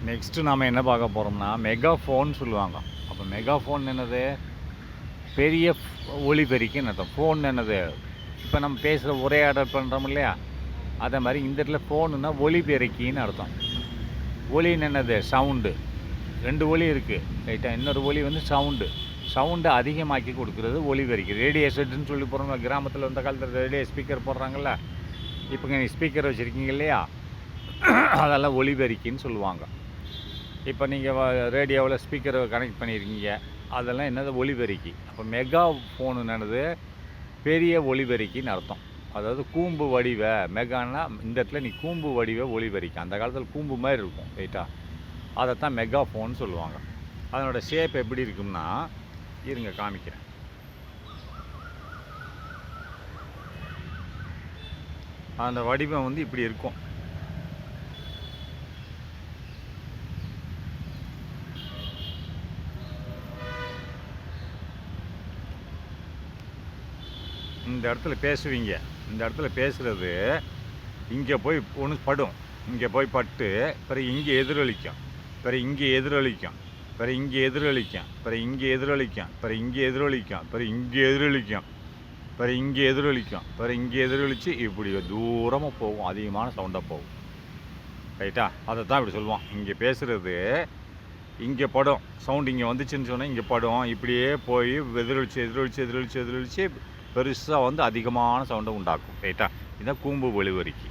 Next நாம் என்ன பார்க்க போகிறோம்னா மெகாஃபோன் சொல்லுவாங்க. அப்போ மெகாஃபோன் என்னது? பெரிய ஒலிபெருக்கின்னு அர்த்தம். ஃபோன் என்னது? இப்போ நம்ம பேசுகிற உரையாடல் பண்ணுறோம் இல்லையா, அதே மாதிரி இந்த இடத்துல ஃபோனுன்னா ஒலிபெருக்கின்னு அர்த்தம். ஒலின்னு என்னது? சவுண்டு. 2 ஒலி இருக்குது ரைட்டா. இன்னொரு ஒலி வந்து சவுண்டு அதிகமாக்கி கொடுக்குறது ஒலிபெருக்கி. ரேடியோ செட்டுன்னு சொல்லி போகிறோம். கிராமத்தில் இந்த காலத்தில் ரேடியோ ஸ்பீக்கர் போடுறாங்கல்ல, இப்போ நீங்கள் ஸ்பீக்கர் வச்சுருக்கீங்க இல்லையா, அதெல்லாம் ஒலிபெருக்கின்னு சொல்லுவாங்க. இப்போ நீங்கள் ரேடியோவில் ஸ்பீக்கரை கனெக்ட் பண்ணியிருக்கீங்க, அதெல்லாம் என்னது? ஒலிபெருக்கி. அப்போ மெகா ஃபோனு என்னது? பெரிய ஒலிபெருக்கின்னு அர்த்தம். அதாவது கூம்பு வடிவ மெகான்னா இந்த இடத்துல நீ கூம்பு வடிவ ஒலிபெருக்கி. அந்த காலத்தில் கூம்பு மாதிரி இருக்கும் ரைட்டா, அதைத்தான் மெகா ஃபோன் சொல்லுவாங்க. அதனோட ஷேப் எப்படி இருக்கும்னா, இருங்க காமிக்கிறேன். அந்த வடிவம் வந்து இப்படி இருக்கும். இந்த இடத்துல பேசுவீங்க. இந்த இடத்துல பேசுகிறது இங்கே போய் ஒன்று படும். இங்கே போய் பட்டு பிறகு இங்கே எதிரொலிக்கும், பிறகு இங்கே எதிரொலிக்கும், பிறகு இங்கே எதிரொலிக்கும், பிறகு இங்கே எதிரொலிக்கும், பிறகு இங்கே எதிரொலிக்கும், பிறகு இங்கே எதிரொலிக்கும், பிறகு இங்கே எதிரொலிக்கும், பிறகு இங்கே எதிரொலித்து இப்படி தூரமாக போகும். அதிகமான சவுண்டாக போகும் ரைட்டா. அதை தான் இப்படி சொல்லுவோம். இங்கே பேசுகிறது இங்கே படும். சவுண்டு இங்கே வந்துச்சுன்னு சொன்னால் இங்கே படும். இப்படியே போய் எதிரொலிச்சு பெருசாக வந்து அதிகமான சவுண்டை உண்டாக்கும் ரைட்டா. இதுதான் கூம்பு ஒலிபெருக்கி.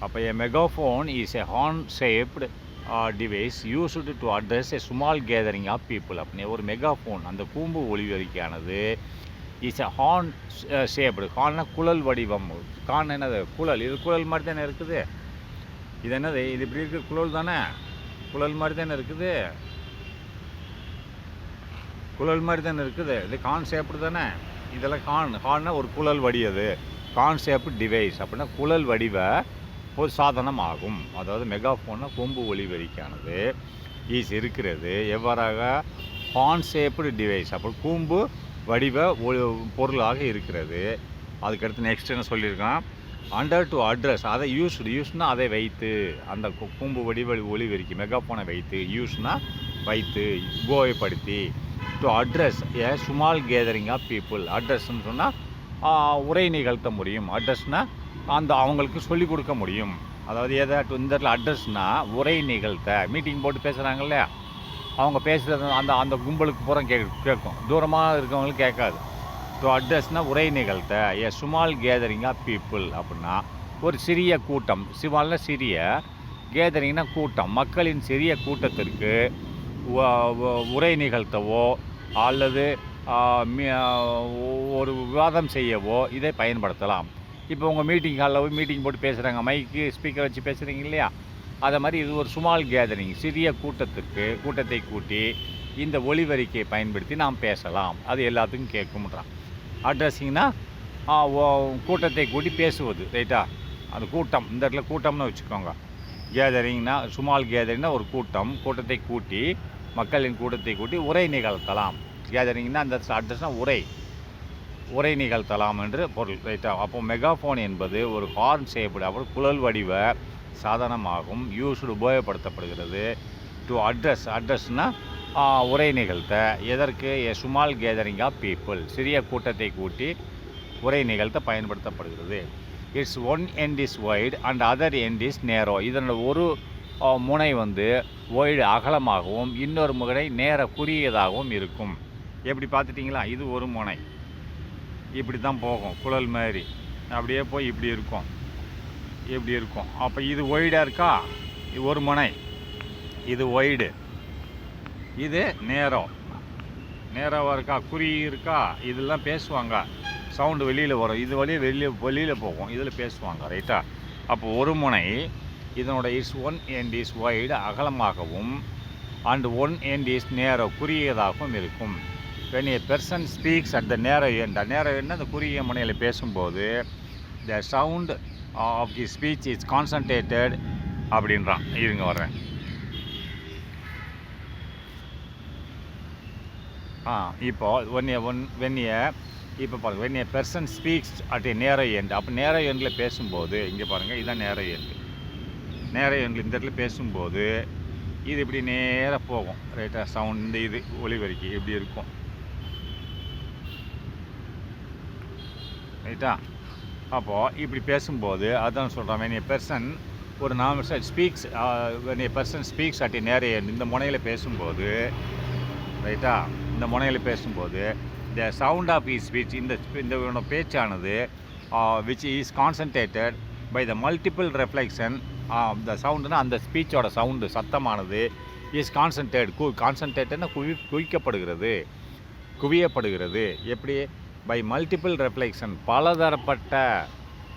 அப்போ a megaphone is a horn shaped device used to address a small gathering of people. அப்படின்னு ஒரு மெகாஃபோன், அந்த கூம்பு ஒலிபெருக்கியானது இஸ் எ ஹார்ன் ஷேப்டு. ஹார்னா குழல் வடிவம். ஹார்ன் என்னது? குழல். இது குழல் மாதிரி தானே இருக்குது. இது என்னது? இது இப்படி இருக்குது குழல் தானே, குழல் மாதிரி தானே இருக்குது, குழல் மாதிரி தானே இருக்குது. இது கான் ஷேப்டு தானே. இதெல்லாம் ஹார்னா ஒரு குழல் வடிவது. கான்செப்ட் டிவைஸ் அப்படின்னா குழல் வடிவ ஒரு சாதனம் ஆகும். அதாவது மெகாஃபோன்னா கொம்பு ஒலிபெருக்கியானது ஈஸ் இருக்கிறது எவ்வாறாக? கான்செப்ட் டிவைஸ் அப்போ கூம்பு வடிவ பொருளாக இருக்கிறது. அதுக்கடுத்து நெக்ஸ்ட் என்ன சொல்லியிருக்கான்? அண்டர் டு அட்ரஸ், அதை யூஸ்னா அதை வைத்து, அந்த கூம்பு வடிவ ஒலிபெருக்கி மெகாஃபோனை வைத்து, யூஸ்னா வைத்து, உபயோகப்படுத்தி, to address a small gathering of people. அட்ரஸ்ன்னு சொன்னால் உரை நிகழ்த்த முடியும். அட்ரஸ்னால் அந்த அவங்களுக்கு சொல்லிக் கொடுக்க முடியும். அதாவது இந்த இடத்துல அட்ரஸ்னால் உரை நிகழ்த்த. மீட்டிங் போட்டு பேசுகிறாங்க இல்லையா, அவங்க பேசுகிறது அந்த கும்பலுக்கு பூரா கேட்கும், தூரமாக இருக்கவங்களுக்கு கேட்காது. டு அட்ரஸ்னால் உரை நிகழ்த்த ஏ ஸ்மால் கேதரிங் ஆஃப் பீப்புள் அப்படின்னா ஒரு சிறிய கூட்டம். ஸ்மால்னா சிறிய, கேதரிங்னா கூட்டம், மக்களின் சிறிய கூட்டத்திற்கு உரை நிகழ்த்தவோ அல்லது ஒரு விவாதம் செய்யவோ இதை பயன்படுத்தலாம். இப்போ உங்கள் மீட்டிங் ஹாலில் மீட்டிங் போட்டு பேசுகிறாங்க, மைக்கு ஸ்பீக்கர் வச்சு பேசுகிறீங்க இல்லையா, அதை மாதிரி இது ஒரு ஸ்மால் கேதரிங், சிறிய கூட்டத்தை கூட்டி இந்த ஒலிபெருக்கியை பயன்படுத்தி நாம் பேசலாம், அது எல்லாத்துக்கும் கேட்கும்ன்றான். அட்ரஸிங்னா கூட்டத்தை கூட்டி பேசுவது ரைட்டா. அது கூட்டம், இந்த இடத்துல கூட்டம்னு வச்சுக்கோங்க. கேதரிங்னா ஸ்மால் கேதரிங்னா ஒரு கூட்டத்தை கூட்டி, மக்களின் கூட்டத்தை கூட்டி உரை நிகழ்த்தலாம். கேதரிங்னா அந்த அட்ரஸ்னால் உரை நிகழ்த்தலாம் என்று பொருள் ரைட்டா. அப்போ மெகாஃபோன் என்பது ஒரு ஹார்ன் ஷேப்டு அப்புறம் குழல் வடிவ சாதனமாகும். யூஸ்டு உபயோகப்படுத்தப்படுகிறது. டு அட்ரஸ்னால் உரை நிகழ்த்த. எதற்கு? A small gathering of people, சிறிய கூட்டத்தை கூட்டி உரை நிகழ்த்த பயன்படுத்தப்படுகிறது. It's one end is wide and other end is narrow. இதனோட ஒரு முனை வந்து ஒய்டு அகலமாகவும் இன்னொரு முனை நேர குறுகியதாகவும் இருக்கும். எப்படி பார்த்துட்டிங்களா? இது ஒரு முனை இப்படி தான் போகும், குழல் மாதிரி அப்படியே போய் இப்படி இருக்கும். அப்போ இது ஒய்டாக இருக்கா? இது ஒரு முனை, இது ஒய்டு, இது நேராக இருக்கா, குறுகி இருக்கா. இதெல்லாம் பேசுவாங்க, சவுண்டு வெளியில் வரும், இது வெளியில் போகும், இதில் பேசுவாங்க ரைட்டா. அப்போ ஒரு முனை இதனோட is one end is wide அகலமாகவும் and one end is narrow குறுகியதாகவும் இருக்கும். when a person speaks at the narrow end, அந்த குறுகிய முனையில் பேசும்போது the sound of his speech is concentrated அப்படின்றான். இருங்க வர்றேன். இப்போ இப்போ பாருங்கள், when a person speaks at a narrow end, அப்போ நேரோ எண்டில் பேசும்போது இங்கே பாருங்கள், இதுதான் நேரோ எண்டு. இந்த இடத்துல பேசும்போது இது இப்படி நேராக போகும் ரைட்டாக. சவுண்ட் இந்த இது ஒலிபெருக்கி இப்படி இருக்கும் ரைட்டா. அப்போது இப்படி பேசும்போது அதான் சொல்கிறேன், when a person ஒரு நாம் speaks when a person speaks at a நேரே இந்த முனையில் பேசும்போது ரைட்டா, இந்த முனையில் பேசும்போது the sound of his speech இந்த பேச்சானது which is concentrated by the multiple reflection the சவுண்டுனா அந்த ஸ்பீச்சோட சவுண்டு சத்தமானது இஸ் கான்சன்ட்ரேட்டட்னா குவியப்படுகிறது. எப்படி? பை மல்டிபிள் ரெஃப்ளெக்ஷன் பலதரப்பட்ட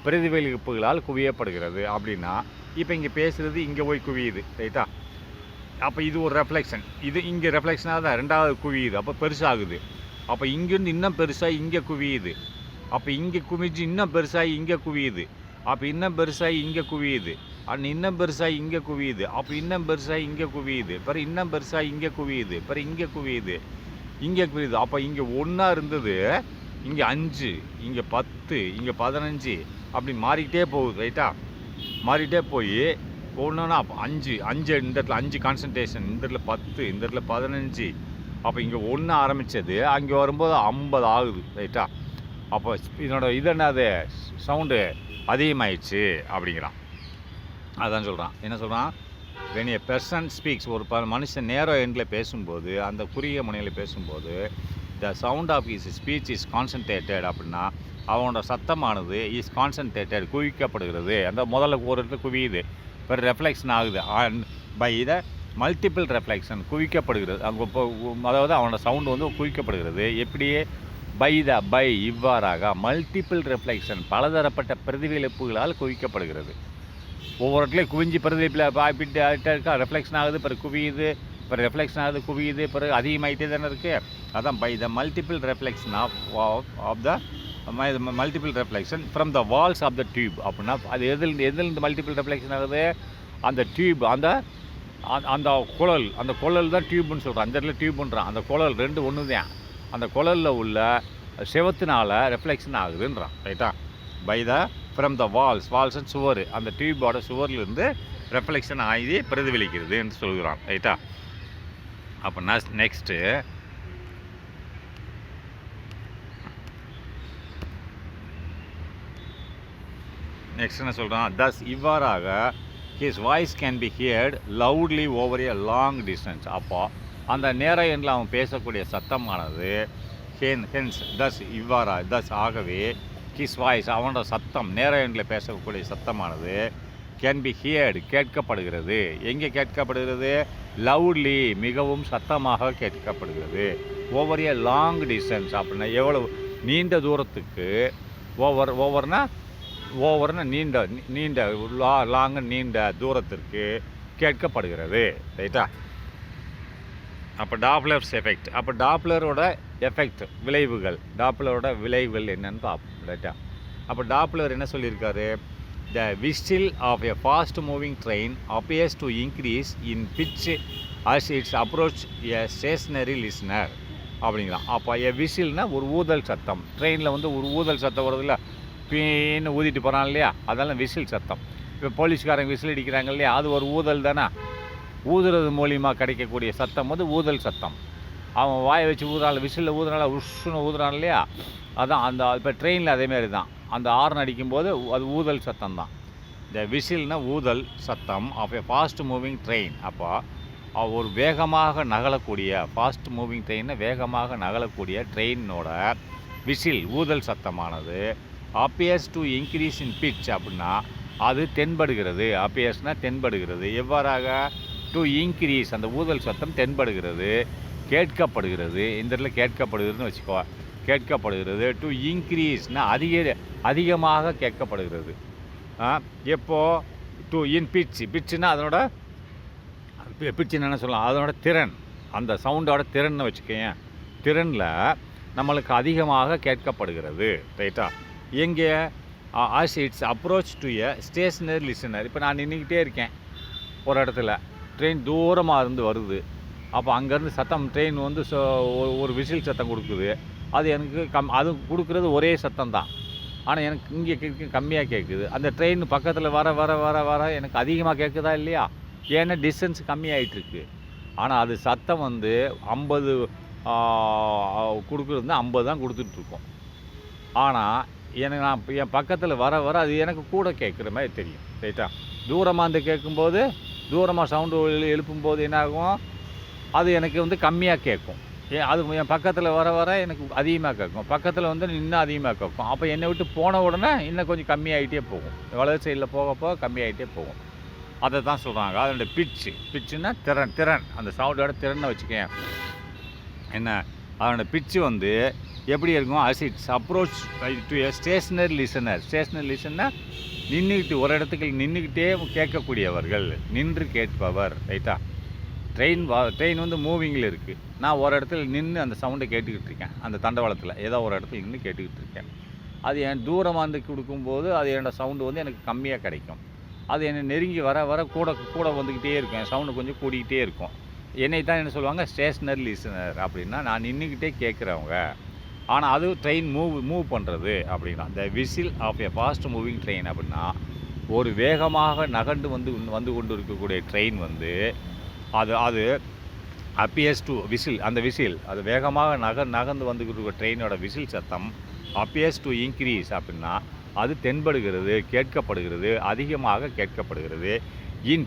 பிரதிபலிப்புகளால் குவியப்படுகிறது. அப்படின்னா இப்போ இங்கே பேசுகிறது இங்கே போய் குவியுது ரைட்டா. அப்போ இது ஒரு ரெஃப்ளெக்ஷன், இது இங்கே ரெஃப்ளெக்ஷனாக தான் ரெண்டாவது குவியுது, அப்போ பெருசாகுது. அப்போ இங்கேருந்து இன்னும் பெருசாக இங்கே குவியுது, அப்போ இங்கே குவிஞ்சு இன்னும் பெருசாகி இங்கே குவியுது, அப்போ இன்னும் பெருசாகி இங்கே குவியுது, இன்னும் பெருசாகி இங்கே குவியுது, அப்போ இன்னும் பெருசாகி இங்கே குவியுது, பிறகு இன்னும் பெருசாகி இங்கே குவியுது, பிறகு இங்கே குவியுது, இங்கே குவியுது. அப்போ இங்கே ஒன்றா இருந்தது இங்கே 5, இங்கே 10, இங்கே 15 அப்படி மாறிக்கிட்டே போகுது ரைட்டா. மாறிக்கிட்டே போய் ஒன்றுனா அப்போ 5 இந்த இடத்துல 5 கான்சன்ட்ரேஷன், இந்த இடத்துல 10, இந்த இடத்துல 15. அப்போ இங்கே 1 ஆரம்பித்தது அங்கே வரும்போது 50 ஆகுது ரைட்டா. அப்போ இதனோட இது என்னது சவுண்டு அதிகமாயிடுச்சு அப்படிங்கிறான். அதான் சொல்கிறான். என்ன சொல்கிறான்? when a person speaks ஒரு மனுஷன் நேரோ எண்டில் பேசும்போது அந்த குறுகிய முனையில் பேசும்போது the sound of his speech is concentrated அப்படின்னா அவனோட சத்தமானது இஸ் கான்சன்ட்ரேட்டட் குவிக்கப்படுகிறது. அந்த முதல்ல ஒரு இடத்துல குவியுது, பிறகு ரெஃப்ளெக்ஷன் ஆகுது பை இதை மல்டிபிள் ரெஃப்ளெக்ஷன் குவிக்கப்படுகிறது. அங்கே இப்போ அதாவது அவனோட சவுண்டு வந்து குவிக்கப்படுகிறது. எப்படியே பை இவ்வாறாக மல்டிபிள் ரெஃப்ளெக்ஷன் பலதரப்பட்ட பிரதிபலிப்புகளால் குவிக்கப்படுகிறது. ஒவ்வொரு இடத்துலையும் குவிஞ்சி பிரதிபலிப்பில் இருக்கா, ரெஃப்ளெக்ஷன் ஆகுது, பிறகு குவியுது, பிறகு ரெஃப்ளெக்ஷன் ஆகுது, குவியுது, பிறகு அதிகமாகிட்டே தானே இருக்குது. அதான் by the multiple reflection of the multiple reflection from the walls of the tube. அப்படின்னா அது எதிலிருந்து மல்டிபிள் ரெஃப்ளெக்ஷன் ஆகுது? அந்த டியூப், அந்த குழல் தான் டியூப்னு சொல்கிறான். அந்த இடத்துல டியூப்ன்றான். அந்த குழல் ரெண்டு ஒன்று தான். அந்த குழலில் உள்ள செவத்தினால ரெஃப்ளெக்ஷன் ஆகுதுன்றான் ரைட்டா. By the from the walls சுவர், அந்த டியூபோட சுவர்லேருந்து ரெஃப்ளெக்ஷன் ஆகி பிரதிபலிக்கிறது என்று சொல்கிறான் ரைட்டா. அப்போ நெக்ஸ்ட்டு என்ன சொல்கிறான்? தஸ் இவ்வாறாக his voice can be heard loudly over a long distance. அப்போ அந்த நேர எண்ணில் அவன் பேசக்கூடிய சத்தமானது ஹென்ஸ் தஸ் ஆகவே his voice அவனோட சத்தம் நேர எண்ணில் பேசக்கூடிய சத்தமானது கேன் பி ஹியர்டு கேட்கப்படுகிறது. எங்கே கேட்கப்படுகிறது? லவுட்லி மிகவும் சத்தமாக கேட்கப்படுகிறது. ஓவர் ஏ லாங் டிஸ்டன்ஸ் அப்படின்னா எவ்வளவு நீண்ட தூரத்துக்கு, ஓவர்னா நீண்ட லாங்கு நீண்ட தூரத்திற்கு கேட்கப்படுகிறது ரைட்டா. அப்போ டாப்லர்ஸ் எஃபெக்ட், அப்போ டாப்லரோட எஃபெக்ட் விளைவுகள் என்னன்னு பார்ப்போம் ரைட்டா. அப்போ டாப்லர் என்ன சொல்லியிருக்காரு? The whistle of a fast moving train appears to increase in pitch as its approach a stationary listener அப்படிங்களாம். அப்போ எ விசில்னா ஒரு ஊதல் சத்தம். ட்ரெயினில் வந்து ஒரு ஊதல் சத்தம் வருதுல்ல, பீன்னு ஊதிட்டு போகிறான் இல்லையா, அதெல்லாம் விசில் சத்தம். இப்போ போலீஸ்காரங்க விசில் அடிக்கிறாங்க இல்லையா, அது ஒரு ஊதல் தானே. ஊதுறது மூலியமாக கிடைக்கக்கூடிய சத்தம் வந்து ஊதல் சத்தம். அவன் வாயை வச்சு ஊதுறாள், விசிலில் ஊதுறாள், உஷ்னு ஊதுறான் இல்லையா, அதான் அந்த இப்போ ட்ரெயினில் அதேமாரி தான். அந்த ஹார்ன் அடிக்கும்போது அது ஊதல் சத்தம் தான். இந்த விசில்னா ஊதல் சத்தம் of a fast moving train. அப்போ ஒரு வேகமாக நகலக்கூடிய ஃபாஸ்ட் மூவிங் ட்ரெயினை வேகமாக நகலக்கூடிய ட்ரெயினோட விசில் ஊதல் சத்தமானது appears to increase in pitch அப்படின்னா அது தென்படுகிறது. appearsனா தென்படுகிறது. எவ்வாறாக? டு இன்க்ரீஸ், அந்த ஊதல் சத்தம் தென்படுகிறது, கேட்கப்படுகிறது. இந்த இடத்துல கேட்கப்படுகிறதுன்னு வச்சுக்கோ, கேட்கப்படுகிறது. டு இன்க்ரீஸ்னா அதிகமாக கேட்கப்படுகிறது. எப்போ? டு இன் பிட்ச்சுன்னா அதனோட பிட்ச்சுன்னு என்ன சொல்லலாம், அதனோட திறன், அந்த சவுண்டோட திறன்னு வச்சுக்கேன். திறனில் நம்மளுக்கு அதிகமாக கேட்கப்படுகிறது ரைட்டா. எங்கே? As it's approach to a stationary listener. இப்போ நான் நின்றுக்கிட்டே இருக்கேன் ஒரு இடத்துல, ட்ரெயின் தூரமாக இருந்து வருது. அப்போ அங்கேருந்து சத்தம் ட்ரெயின் வந்து ஒரு விசில் சத்தம் கொடுக்குது. அது எனக்கு அது கொடுக்குறது ஒரே சத்தம் தான், ஆனால் எனக்கு இங்கே கம்மியாக கேட்குது. அந்த ட்ரெயின் பக்கத்தில் வர வர வர வர எனக்கு அதிகமாக கேட்குதா இல்லையா? ஏன்னா டிஸ்டன்ஸ் கம்மியாயிட்டிருக்கு. ஆனால் அது சத்தம் வந்து 50 கொடுக்குறது 50 தான் கொடுத்துட்ருக்கோம். ஆனால் எனக்கு நான் என் பக்கத்தில் வர வர அது எனக்கு கூட கேட்குற மாதிரி தெரியும். ரைட்டா? தூரமாக இருந்து கேட்கும்போது, தூரமாக சவுண்டு எழுப்பும்போது என்னாகும், அது எனக்கு வந்து கம்மியாக கேட்கும். அது என் பக்கத்தில் வர வர எனக்கு அதிகமாக கேட்கும். பக்கத்தில் வந்து இன்னும் அதிகமாக கேட்கும். அப்போ என்னை விட்டு போன உடனே இன்னும் கொஞ்சம் கம்மியாகிட்டே போகும். வலது சைடில் போக போக கம்மியாகிட்டே போகும். அதை தான் சொல்கிறாங்க. அதனுடைய பிச்சுன்னா திறன் அந்த சவுண்டோட திறனை வச்சுக்கேன். என்ன அதனோட பிச்சு வந்து எப்படி இருக்கும், as its approach to a stationary listener. Stationery listener நின்றுக்கிட்டு ஒரு இடத்துக்கு நின்றுக்கிட்டே கேட்கக்கூடியவர்கள், நின்று கேட்பவர். ரைட்டா? ட்ரெயின் வந்து மூவிங்கில் இருக்குது. நான் ஒரு இடத்துல நின்று அந்த சவுண்டை கேட்டுக்கிட்டு இருக்கேன். அந்த தண்டவாளத்தில் ஏதோ ஒரு இடத்துல நின்று கேட்டுக்கிட்டு இருக்கேன். அது என் தூரமாக இருந்து கொடுக்கும்போது அது என்னோடய சவுண்டு வந்து எனக்கு கம்மியாக கிடைக்கும். அது என்னை நெருங்கி வர வர கூட வந்துக்கிட்டே இருக்கும். என் சவுண்டு கொஞ்சம் கூடிக்கிட்டே இருக்கும். என்னை தான் என்ன சொல்லுவாங்க, ஸ்டேஷ்னரி லிசனர் அப்படின்னா நான் நின்றுக்கிட்டே கேட்குறவங்க. ஆனால் அது ட்ரெயின் மூவ் பண்ணுறது அப்படின்னா, the whistle of a fast moving train அப்படின்னா, ஒரு வேகமாக நகர்ந்து வந்து கொண்டு இருக்கக்கூடிய ட்ரெயின் வந்து அது அப்பியர்ஸ் டு விசில். அந்த விசில் அது வேகமாக நகர்ந்து வந்துக்கிட்டு இருக்கிற ட்ரெயினோட விசில் சத்தம் அப்பியர்ஸ் டு இன்க்ரீஸ் அப்படின்னா, அது தென்படுகிறது, கேட்கப்படுகிறது, அதிகமாக கேட்கப்படுகிறது. இன்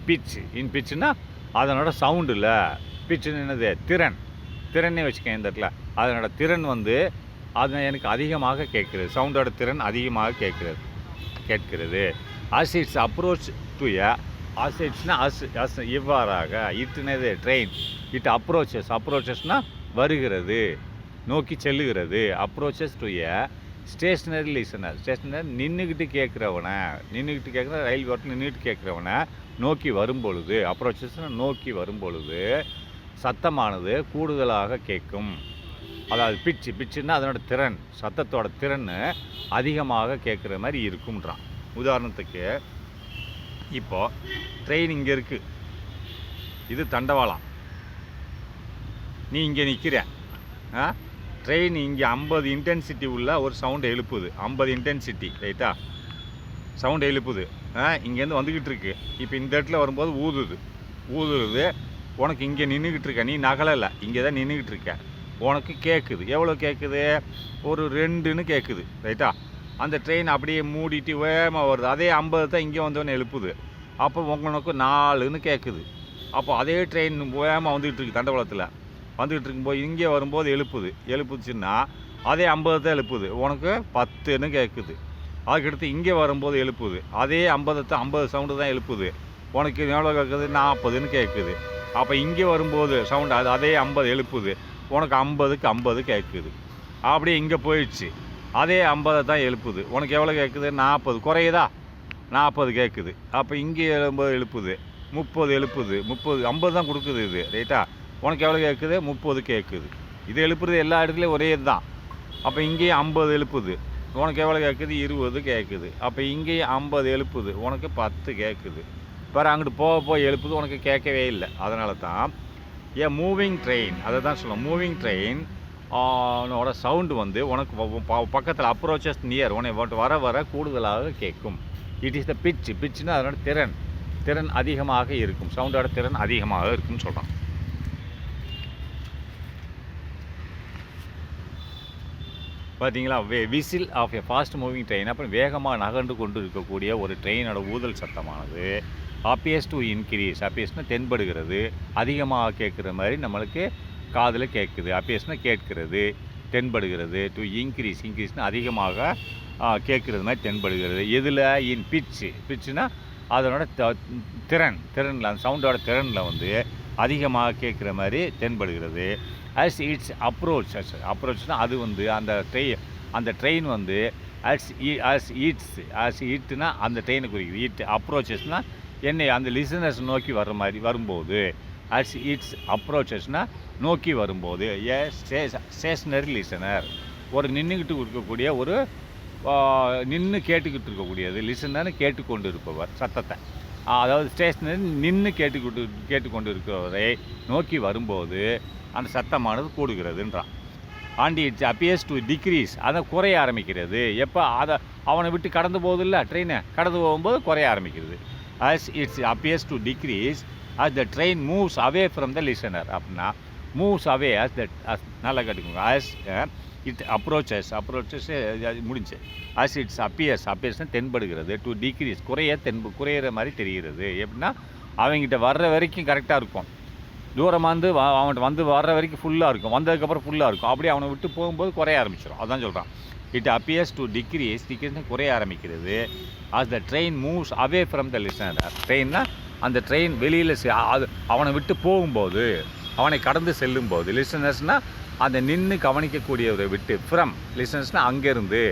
பிட்ச்னா அதனோட சவுண்டில், பிட்சுன்னு என்னது, திறனே வச்சுக்கேன் இந்த இடத்துல. அதனோட திறன் வந்து அது எனக்கு அதிகமாக கேட்குறது, சவுண்டோட திறன் அதிகமாக கேட்கிறது. as its approach to a as itsனா as இவ்வாறாக, இட்டுனது ட்ரெயின், இட் அப்ரோச்சஸ்னா வருகிறது, நோக்கி செல்லுகிறது. Approaches to a stationary listener. நின்றுக்கிட்டு கேட்குறவனை, ரயில் ஓரத்தில் நின்றுட்டு கேட்குறவனை நோக்கி வரும்பொழுது, அப்ரோச்சஸ்னா நோக்கி வரும்பொழுது சத்தமானது கூடுதலாக கேட்கும். அதாவது பிச்சுன்னா அதனோட திறன், சத்தத்தோட திறன் அதிகமாக கேட்குற மாதிரி இருக்கும்ன்றான். உதாரணத்துக்கு இப்போது ட்ரெயின் இங்கே இருக்குது, இது தண்டவாளம், நீ இங்கே நிற்கிற, ட்ரெயின் இங்கே 50 இன்டென்சிட்டி உள்ள ஒரு சவுண்டு எழுப்புது. 50 இன்டென்சிட்டி, ரைட்டா? சவுண்டு எழுப்புது. இங்கேருந்து வந்துக்கிட்டு இருக்கு. இப்போ இந்த இடத்துல வரும்போது ஊதுருது. உனக்கு இங்கே நின்றுக்கிட்டு இருக்க, நீ நகலலை, இங்கே தான் நின்றுக்கிட்டு இருக்க. உனக்கு கேட்குது. எவ்வளோ கேட்குது? ஒரு 2ன்னு கேட்குது. ரைட்டா? அந்த ட்ரெயின் அப்படியே மூடிட்டு வேகமாக வருது. அதே 50 தான் இங்கே வந்தோன்னு எழுப்புது. அப்போ உங்களுக்கு 4ன்னு கேட்குது. அப்போ அதே ட்ரெயின் வேகமாக வந்துக்கிட்டு இருக்குது, தண்டவாளத்தில் வந்துக்கிட்டு இருக்கும்போது இங்கே வரும்போது எழுப்புச்சுன்னா அதே 50 தான் எழுப்புது. உனக்கு 10ன்னு கேட்குது. அதுக்கடுத்து இங்கே வரும்போது எழுப்புது. அதே 50 சவுண்டு தான் எழுப்புது. உனக்கு எவ்வளோ கேட்குது? 40ன்னு கேட்குது. அப்போ இங்கே வரும்போது சவுண்டு அதே 50 எழுப்புது. உனக்கு 50க்கு 50 கேட்குது. அப்படியே இங்கே போயிடுச்சு, அதே 50 தான் எழுப்புது. உனக்கு எவ்வளோ கேட்குது? 40. குறையுதா? 40 கேட்குது. அப்போ இங்கே எழுப்புது 30 எழுப்புது. 50 தான் கொடுக்குது இது. ரைட்டா? உனக்கு எவ்வளோ கேட்குது? 30 கேட்குது. இது எழுப்புறது எல்லா இடத்துலையும் ஒரே தான். அப்போ இங்கேயும் 50 எழுப்புது. உனக்கு எவ்வளோ கேட்குது? 20 கேட்குது. அப்போ இங்கேயும் 50 எழுப்புது. உனக்கு 10 கேட்குது. வேறு அங்கிட்டு போக எழுப்புது, உனக்கு கேட்கவே இல்லை. அதனால தான் மூவிங் ட்ரெயின், அதை தான் சொல்லுவோம். மூவிங் ட்ரெயின் ஓட சவுண்டு வந்து உனக்கு பக்கத்தில் அப்ரோச்சஸ் நியர், உனக்கு வர கூடுதலாக கேட்கும். இட் இஸ் த பிட்ச்னா அதனோட திறன் அதிகமாக இருக்கும், சவுண்டோட திறன் அதிகமாக இருக்கும்னு சொல்கிறான். பார்த்தீங்களா? Whistle of a fast moving train. அப்புறம் வேகமாக நகர்ந்து கொண்டு இருக்கக்கூடிய ஒரு ட்ரெயினோட ஊதல் சத்தமானது அப்பியர்ஸ் டு இன்க்ரீஸ். அப்பியர்ஸ்னால் தென்படுகிறது, அதிகமாக கேட்குற மாதிரி நம்மளுக்கு காதில் கேட்குது. அப்பியர்ஸ்னால் கேட்கிறது, தென்படுகிறது. டு இன்க்ரீஸ்னால் அதிகமாக கேட்குறது மாதிரி தென்படுகிறது. எதில்? இன் பிட்ச்னா அதனோட திறனில், அந்த சவுண்டோட திறனில் வந்து அதிகமாக கேட்குற மாதிரி தென்படுகிறது. as its அப்ரோச்னால் அது வந்து அந்த ட்ரெயின் வந்து as its அந்த ட்ரெயினை குறிக்குது. இட் அப்ரோச்சஸ்னால் என்னை அந்த லிசனர்ஸ் நோக்கி வர்ற மாதிரி வரும்போது, as its அப்ரோச்சஸ்னால் நோக்கி வரும்போது, ஸ்டேஷ்னரி லிசனர் ஒரு நின்றுக்கிட்டு இருக்கக்கூடிய ஒரு நின்று கேட்டுக்கிட்டு இருக்கக்கூடியது. லிசனர்னு கேட்டுக்கொண்டு இருப்பவர் சத்தத்தை, அதாவது ஸ்டேஷ்னரி நின்று கேட்டுக்கொண்டு இருக்கிறவரை நோக்கி வரும்போது அந்த சத்தமானது கூடுகிறதுன்றான். And it's appears to decrease, அதை குறைய ஆரம்பிக்கிறது. எப்போ அவனை விட்டு கடந்து போகுது இல்லை, ட்ரெயினை கடந்து போகும்போது குறைய ஆரம்பிக்கிறது. as its appears to decrease as the train moves away from the listener அப்படின்னா moves away as the நல்லா கேட்டுக்கோங்க as it approaches முடிஞ்சு as it appears தென்படுகிறது to decrease குறையிற மாதிரி தெரிகிறது. எப்படின்னா அவங்ககிட்ட வர்ற வரைக்கும் கரெக்டாக இருக்கும், தூரமாக அவன்கிட்ட வர்ற வரைக்கும் ஃபுல்லாக இருக்கும், வந்ததுக்கப்புறம் ஃபுல்லாக இருக்கும், அப்படியே அவனை விட்டு போகும்போது குறைய ஆரம்பிச்சிடும். அதான் சொல்கிறான், இட் அப்பியர்ஸ் டு டிக்ரீஸ்னு குறைய ஆரம்பிக்கிறது as the train moves away from the listener. ட்ரெயின்னா அந்த ட்ரெயின் வெளியில் அது அவனை விட்டு போகும்போது, அவனை கடந்து செல்லும்போது, லிசனர்ஸ்னால் அந்த நின்று கவனிக்கக்கூடியவரை விட்டு, ஃப்ரம் லிசனர்ஸ்னால் அங்கேருந்து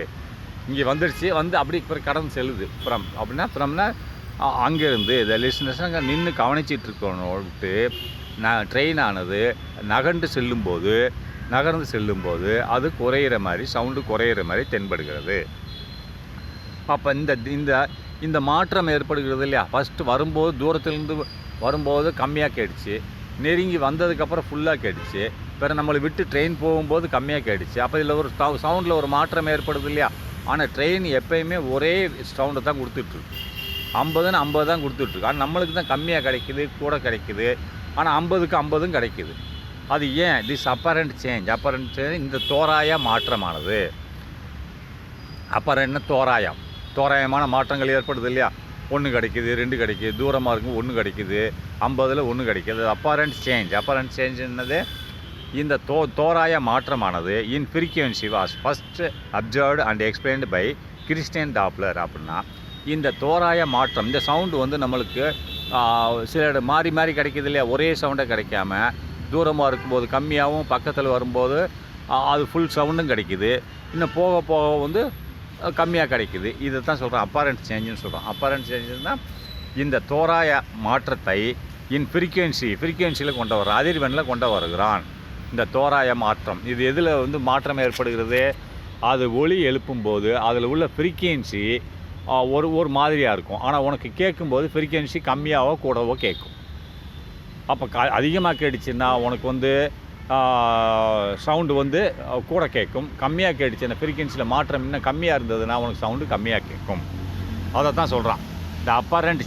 இங்கே வந்துடுச்சு, அப்படி இப்போ கடந்து செல்லுது. ஃப்ரம் அப்படின்னா ஃப்ரம்னா அங்கேருந்து இந்த லிசனர்ஸ்னால் அங்கே நின்று கவனிச்சிட்டு இருக்கவனை விட்டு ட்ரெயின் ஆனது நகர்ந்து செல்லும்போது அது குறையிற மாதிரி, சவுண்டு குறையிற மாதிரி தென்படுகிறது. அப்போ இந்த மாற்றம் ஏற்படுகிறது இல்லையா? ஃபஸ்ட்டு வரும்போது தூரத்துலேருந்து வரும்போது கம்மியாக கேட்டுச்சு, நெருங்கி வந்ததுக்கப்புறம் ஃபுல்லாக கேட்டுச்சு, பிறகு நம்மளை விட்டு ட்ரெயின் போகும்போது கம்மியாக கேட்டுச்சு. அப்போ இதில் ஒரு சவுண்டில் ஒரு மாற்றம் ஏற்படுது இல்லையா? ஆனால் ட்ரெயின் எப்போயுமே ஒரே சவுண்டை தான் கொடுத்துட்ருக்கு, 50 தான் கொடுத்துட்ருக்கு. ஆனால் நம்மளுக்கு தான் கம்மியாக கிடைக்குது, கூட கிடைக்குது. ஆனால் 50 கிடைக்குது. அது ஏன்? திஸ் அப்பரண்ட் சேஞ்ச் இந்த தோராய மாற்றமானது. அப்பரண்ட்னா தோராயமான மாற்றங்கள் ஏற்படுது இல்லையா? 1 கிடைக்குது, 2 கிடைக்குது, தூரமாக இருக்கும் 1 கிடைக்குது, 50ல் 1 கிடைக்குது. அப்பரண்ட் சேஞ்ச் என்னது? இந்த தோராய மாற்றமானது in frequency was first observed and explained by Christian Doppler. அப்படின்னா இந்த தோராய மாற்றம், இந்த சவுண்டு நம்மளுக்கு சில மாறி கிடைக்கிது இல்லையா? ஒரே சவுண்டை கிடைக்காம தூரமாக இருக்கும்போது கம்மியாகவும், பக்கத்தில் வரும்போது அது ஃபுல் சவுண்டும் கிடைக்குது, இன்னும் போக கம்மியாக கிடைக்குது. இதை தான் சொல்கிறோம் அப்பரண்ட் சேஞ்சுன்னு சொல்கிறோம். அப்பரண்ட் சேஞ்சுன்னா இந்த தோராய மாற்றத்தை இன் ஃப்ரீக்வன்சியில் கொண்டு வர்றான், அதிர்வெண்ணில் கொண்டு வருகிறான். இந்த தோராய மாற்றம் இது எதில் மாற்றம் ஏற்படுகிறது? அது ஒலி எழுப்பும்போது அதில் உள்ள ஃப்ரீக்வன்சி ஒரு மாதிரியாக இருக்கும், ஆனால் உனக்கு கேட்கும்போது ஃப்ரீக்வன்சி கம்மியாகவோ கூடவோ கேட்கும். அப்போ அதிகமாக கேட்டுச்சுன்னா உனக்கு சவுண்டு கூட கேட்கும், கம்மியாக கேட்டுச்சுன்னா ஃப்ரீக்வன்சியில் மாற்றம் இன்னும் கம்மியாக இருந்ததுன்னா உனக்கு சவுண்டு கம்மியாக கேட்கும். அதை தான் சொல்கிறான் இந்த அப்பரண்ட்